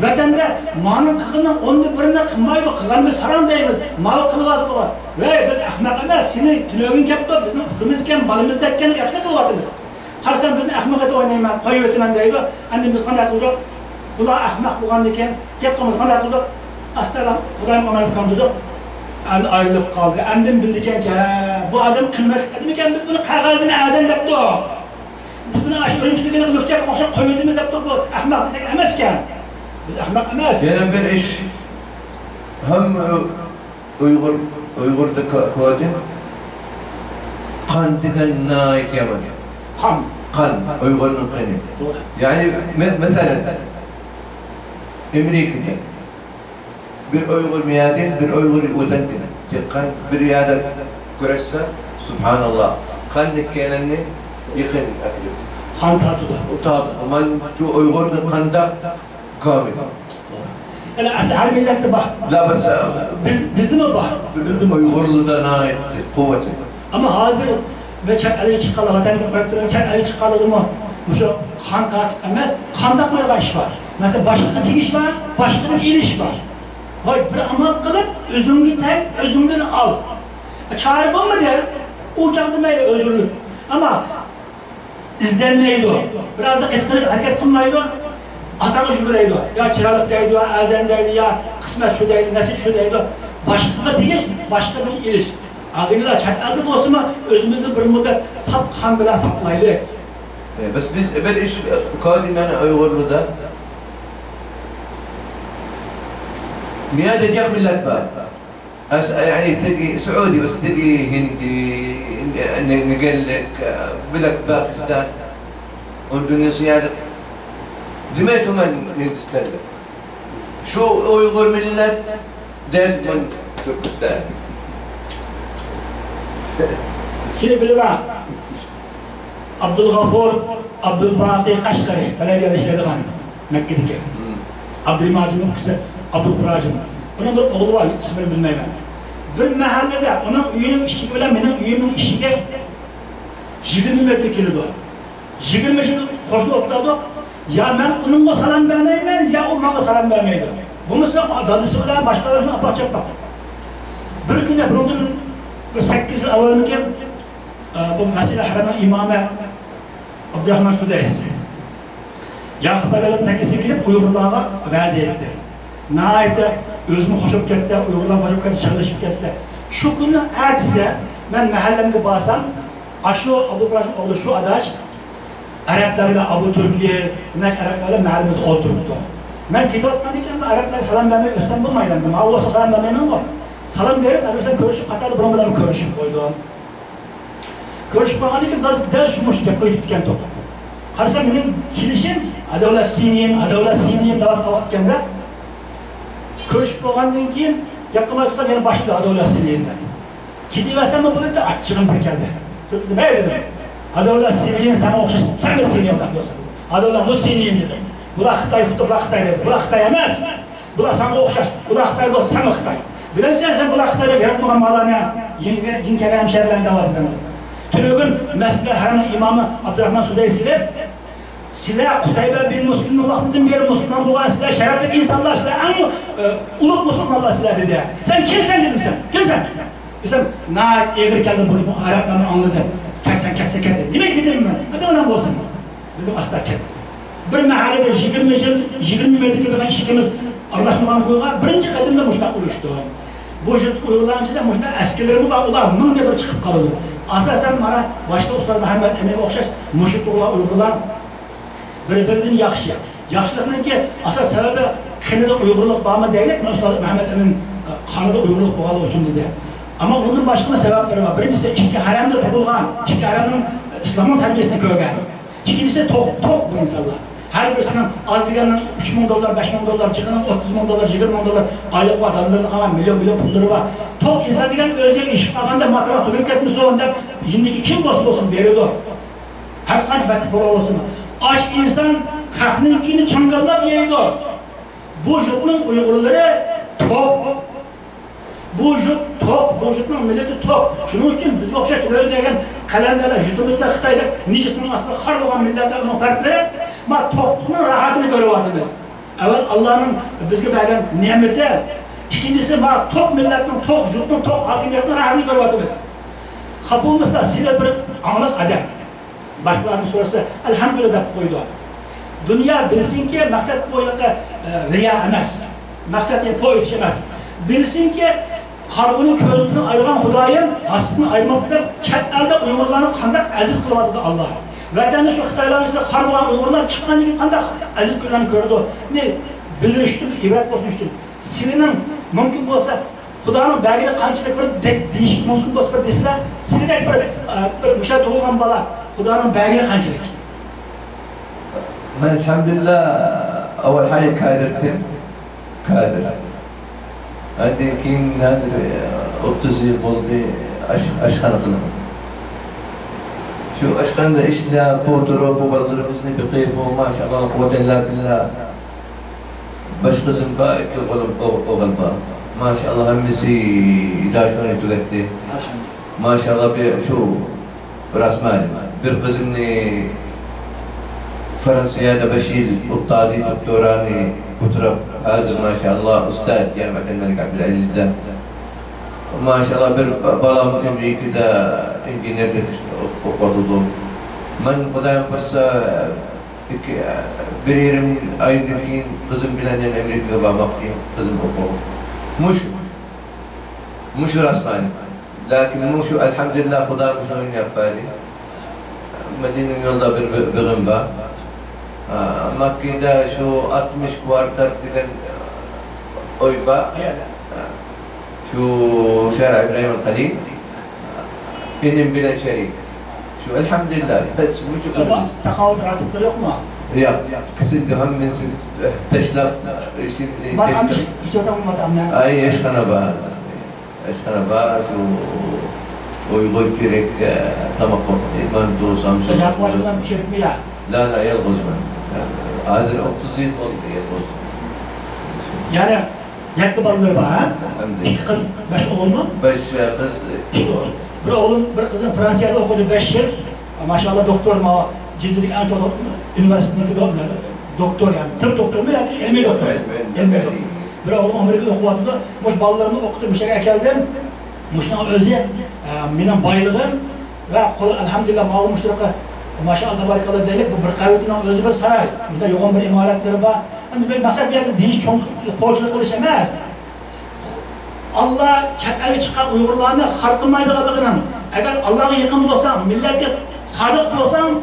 vatanda manın kılının onda birine kılmayı kılganımız haram deyimiz, malı kılıvadı var. Ve biz ahmak emas, seni tünögün kaptı, bizim fıkhımız iken, balımız da iken yaşlı kılıvatımız. Karsan bizni ahmak eti oynayman, koyu ötümen deydi, annemiz kanday kıldık. Bunlar ahmak buğan iken, kaptığımız kanday kıldık. Aslan, Kudayım ameliyat kandırdık. Ayrılıp kaldı. Annem bildiken ki, bu adam kıymetli dedim iken biz bunu kağızını ağzını yaptık. Biz bunu aşı örümcülüklerine kılıçacak, okşak koyduğumuz yaptık bu. Ahmak desek emezken. Biz ahmak emez. Benim bir iş, hem Uygur'da kodin, kan diken naik yaman. Kan, Uygur'un kanı. Doğru. Yani mesela, Amerika'da bir Uygur miyadin, bir Uygur utantin. Kan bir yada kuressa, subhanallah, kan dikkenini yıkın akıllı. Kan tatıda. Tadı, man şu Uygur'un kanda kamil. Yani aslında her millette bak. لا بس Bizde mi bak? Uygurlu'da nait kuvveti. Ama hazır ve çek eli çıkalı, vatandaşı koyup çek eli çıkalı mı? Bu şu kan takip emez, kan takmayan iş var. Mesela başlıkta iş var, başlıkta iliş var. Vay bir amal kılıp özünü tek, özünden al. Çağrı bu mu der? Uçaklamayla özürlük. Ama izlenmeydi o. Biraz da etkili hareket kılmaydı o. Asan ucubireydi o. Ya kiralıktaydı o, azendeydi ya, kısmet şuradaydı, nasip şuradaydı o. Başlıkta tegeç, başka bir iliş. Ağırlığa çatladı olsun mu özümüzü bir müddet sap kan bilen saplaydı. بس biz ben iş kadimen Uygurlu'da مئات جاك ملات بقى يعني تجي سعودي بس تجي هندي نقول لك بلد باكستان اندونيسيا دميتهم من نستهلك شو يقول ملات ديت من تركستان Seni bilmem. Abdülgafur, Abdülbaki Kaşgari, belediye yaşadığı Mekke'deki. Abdülmacim'in kızı, Abdülkuracım. Onun bir oğlu var, ismini bilmem ben. Bir mahallede, onun üyünün işi bile benim üyümün işine 20 metre kilidi o. 20 metre koşulu otladı. Ya ben onunla salam vermeyim, ya o bana salam vermeydi. Bu mesela dadısı bile başkalarına apacak bak. Bir günde bunun 8 yıl evvelken bu Mescid-i Haram'ın imamı Abdurrahman Sudays. Yakup Aleyhisselam tekisi girip Uygurlar'a vaaz etti. Nâhayetde özümü hoşup gitti, Uygurlar hoşup gitti, çalışıp gitti. Şu günü ertesi ben mahallemde baksam, aşı Abdurrahman oğlu şu adaş Araplarla Abu Türkiye, Naş Araplarla mahallemizde oturuptu. Ben kitap etmediyken de Araplara salam vermeyi östen bulmaydım. Allah olsa salam vermeyim var. Salam verip Araplarla görüşüp Katar'da bunlarla görüşüp koydum. Görüşüp bakanıyken ders şumuş dep koydukken topu. Karışsam benim kilişim, adavla siniyim davat kavatkende. Görüşüp bakandan keyin yakınma tutsam yani başladı adavla siniyimden. Gidiversem mi bunu da açığım pekeldi. Ne dedim? Adavla siniyin sana okşasın, sen de siniyin takıyorsun. Adavla bu siniyin dedim. Bu da Xitay tuttu, bu da Xitay dedi. Bu da Xitay emez. Bu da sana okşaş. Bu da Xitay olsa sen Xitay. Bilemsen sen bu da Xitay'da gerek olan mallarına yinkere hemşerilerinde var dedim. Tünögün Mescid-i Haram'ın imamı Abdurrahman Sudays ile silah Kutaybe bin Müslüm'ün vaktinden beri Müslüman olan silah, şerefli insanlar silah, en uluk Müslümanlar silah dedi. Sen kimsen dedin sen? Kimsen? Sen naat eğir geldin bu Araplarını anladı. Ketse kette. Niye gidelim ben? Hadi önemli olsun. Dedim asla kette. Bir mahallede 20 metrede işimiz Allah'ın koyuğa birinci kadımda müştak oluştu. Bu jüt uygulanıcıda müştak askerlerimi var, ular mın diye bir çıkıp kalırdı. Asasen bana başta Usta Muhammed Emin'e okşaş müştak uygulan birbirinin yaxşı. Yaxşılığının ki asas sebebi kanıda uyguluk bağımı değil mi? Usta Muhammed Emin kanıda uyguluk bağlı için dedi. Ama onun başka sebepleri var. Birincisi iki haramda doğulgan, iki haramın İslam'ın terbiyesine köygen. İkincisi tok bu insanlar. Her birisinin az degenden $3.000, $5.000, çıkının $30.000, $20.000 aylık var, adamların kalan milyon pulları var. Tok insan degen özel iş bakanda matematik tükürük etmiş olan da şimdiki kim olsun veriyordu o. Her kaç betli para olsun. Aç insan kalkınınkini çangallap yiydi o. Bu jutun Uygurları tok. Bu jut tok, bu jutun milleti tok. Şunun için biz okşayıp öyle degen kalenderler, jutumuzda Xitay'da nicesinin aslında har olan milletler onun farkları ama tokluğun rahatını görüyordunuz. Evet Allah'ın bizge verdiği nimeti. İkincisi var tok milletin, tok jutun, tok hakimiyetinin rahatını görüyordunuz. Kapımızda size bir anlık adam. Başkalarının sorusu elhamdülillah koydu. Dünya bilsin ki maksat boyluğa riya emez. Maksat poy yetişemez. Bilsin ki Kargının közünü ayırgan Hudayım aslında ayırmakta ket elde Uygurlarını kandak aziz kılmadı Allah. Vətəndə şu Xitayların içinde kargılan Uygurlar çıkan gibi kandak aziz kılığını gördü. Ne? Bildiriştir, ibret olsun için. Silinin mümkün olsa Hudanın belgide kançılık bir değişik mümkün olsa bir desiler silidek bir şey doğulgan bala Hudanın belgide kançılık. Ben elhamdülillah أول حاجة كادرتم كادر عندي كين نازل 30 yıl oldu aşkan kılım. Şu aşkan da işte bu babalarımızın bir kıyım maşallah kuvvetellah billah. baş kızım var, iki oğul var. Maşallah hemmisi daşını tüketti. Maşallah bir şu rasman bir kızım Fransa'da 5 yıl uttali doktorani kutrab hazır maşallah ustad Jaamiat Melik Abdülaziz'den. Maşallah bir balam Amerika'da injinerlik okudu. Ben Xudayam bassa bir yerim ayındaki kızım bilen Amerika'ya bakmak için kızım okudu. Muş rasmani. Lakin muşu elhamdülillah Xudayam şunu yapari. Medine'nin yolda bir bölüm var. Makki'de şu 60 kuartar giden oyba. Şu şar'a İbrahim el-Halil. Benim bile şerik. Şu elhamdülillah. Bes muşu kılın. Ama takavut artıkları yok mu? Ya, kesinlikle hem min teşlak. Var amca, hiç orada olmadı amca. Ay eşkana bağ. Eşkana bağ şu uygun gerek tamakkum. İman doğusam. Sıcak başından bir şerik mi ya? La yalğız ben. Hazır 30 yıl oldu yalğız. Yani yaklı balları var ha? Hem de. 2 kız, 5 oğul mu? 5 kız. 2 oğul. Bir oğlum, bir kızım Fransa'da okudu 5 yıl. Maşallah doktor mu? Ciddilik en çok üniversitedeki doktor yani. Tıp doktor mu ya ki ilmi doktor? İlmi doktor. Bir oğlum Amerika'da okudu. Muş ballarımı okudum, bir şey geldim. Muş'tan özü, benim baylığım ve elhamdülillah mağul müşterika maşallah barikallah deylik bu bir kavvetinin özü bir saray. Burada yoğun bir imaretleri var. Hani bir maksat bir yerde değiş poğaçılık kılış emez. Allah çatali çıkan Uygurlarını harkımaydıqalıqının eğer Allah'a yakın olsan, milletke sadık olsan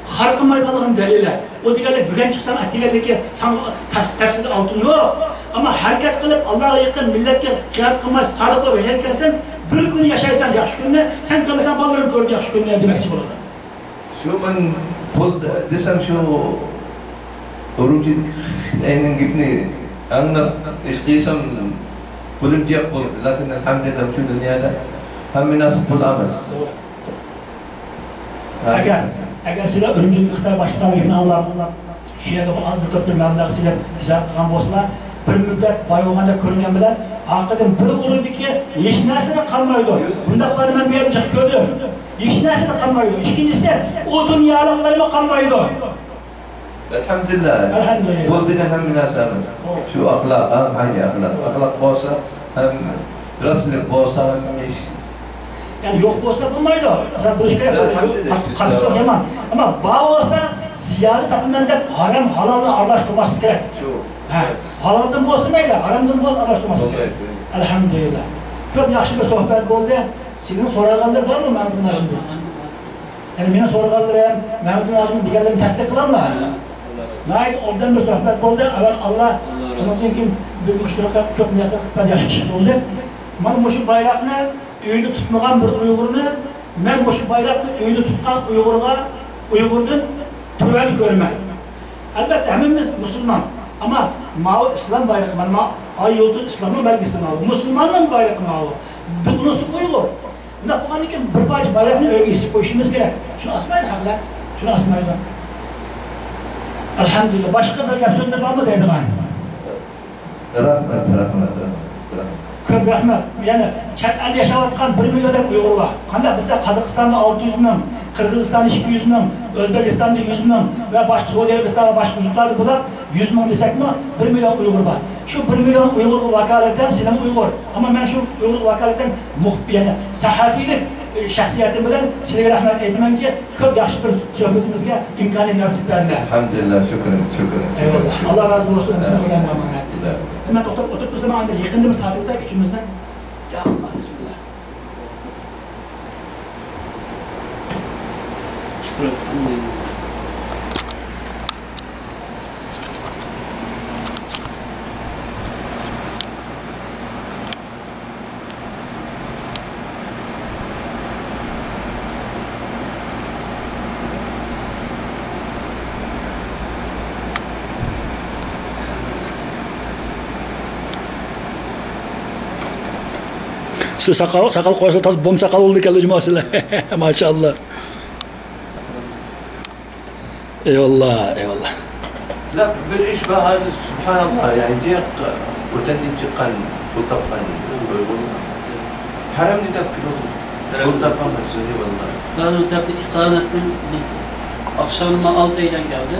harkımaydıqalıqın delili. O diğerler büken çıksan diğerler ki sana tefsirde altın yok. Ama hareket kılıp Allah'a yakın milletke kıyat kılmaz, sadık ol yaşarkensen bir gün yaşaysan yaxşı günne, sen görmesen ballarını gördü yaxşı günne demekçi burada. Şu ben pul desem şu Urumçi'nin aynen gibini anlar işkiysam pulum diye pul. Lakin elhamdülillah şu dünyada hem münasip pul amaz. Eğer sizler Urumçi'nin Xitay başlığına gibi anlar, şeye de az bir köptür məbləği sizler ticaret kılgan bolsalar, bir müddet bay olğanda körüngen bilen, hakikaten bir uruydu ki hiç nersine kalmaydı. Bundakları ben bir yere çık gördüm. Hiç nersine kalmaydı. İkincisi o dünyalıklarıma kalmaydı. Elhamdülillah. Elhamdülillah. Pul degen hem münasabız. Şu ahlak, hangi ahlak? Ahlak olsa hem rasılık olsa hem iş. Yani yok olsa bulmaydı. Sen buluşka yapalım. Karısı yok yaman. Ama bağ olsa ziyade tapından da haram halalını araştırması gerek. Halaldan bolsa neydi? Haramdan bolsa araştırması gerek. Elhamdülillah. Çok yaxşı bir sohbet oldu. Senin sorarganlar var mı Mehmet'in Nazım'da? Yani benim sorarganlar Mehmet'in Nazım'ın diğerlerini tasdik kılanlar. Nayit oradan bir sohbet oldu. Evet Allah onun için biz müşterika çok miyasa 40 yaş kişi oldu. Ben şu bayrakını öyle tutmayan bir Uygur'unu ben bu bayrakını öyle tutkan Uygur'un töven görmem. Elbette hemimiz Müslüman. Ama mavi İslam bayrağı, ay yoldu İslam'ın belgesi mavi. Müslümanın bayrağı mavi. Biz bunu tutup Uygur. Bundan bu anlıkken bir parça bayrağını öğüsü koyuşumuz gerek. Şunu asmayın haklar. Şunu asmayın. Elhamdülillah. Başka bir gel sözünde var mı deydi gani? Rahmet. Köp rahmet. Yani çatelde yaşavatkan 1 milyondan Uygur var. Kandak bizde Kazakistan'da 600 bin, Kırgızistan'da 200 bin, Özbekistan'da 100 bin ve başka Suudi Arabistan'da başka huzurlarda bular 100 bin desek mi 1 milyon Uygur var. Şu 1 milyon Uygur vakaletten Sinan Uygur. Ama ben şu Uygur vakaletten yani sahafilik şahsiyetim bilen sizlere rahmet etmem ki köp yaxşı bir sohbetimizge imkanı yaratып berdiler. Elhamdülillah, şükür. Eyvallah. Allah razı olsun. Misafirlerine emanet. Hemen oturup bu zaman yakında mı tatilde üçümüzden? Ya Allah bismillah. Şükür elhamdülillah. Siz sakal koysa tas bom sakal oldu kelli cumasıyla. Maşallah. Eyvallah. La bir iş var hazır subhanallah yani diye ötenin çıkan tutapan uygun. Haram ne tepki olsun? Tutapan mesele vallahi. Ben o tabi ikametli biz akşamıma 6 ile geldi.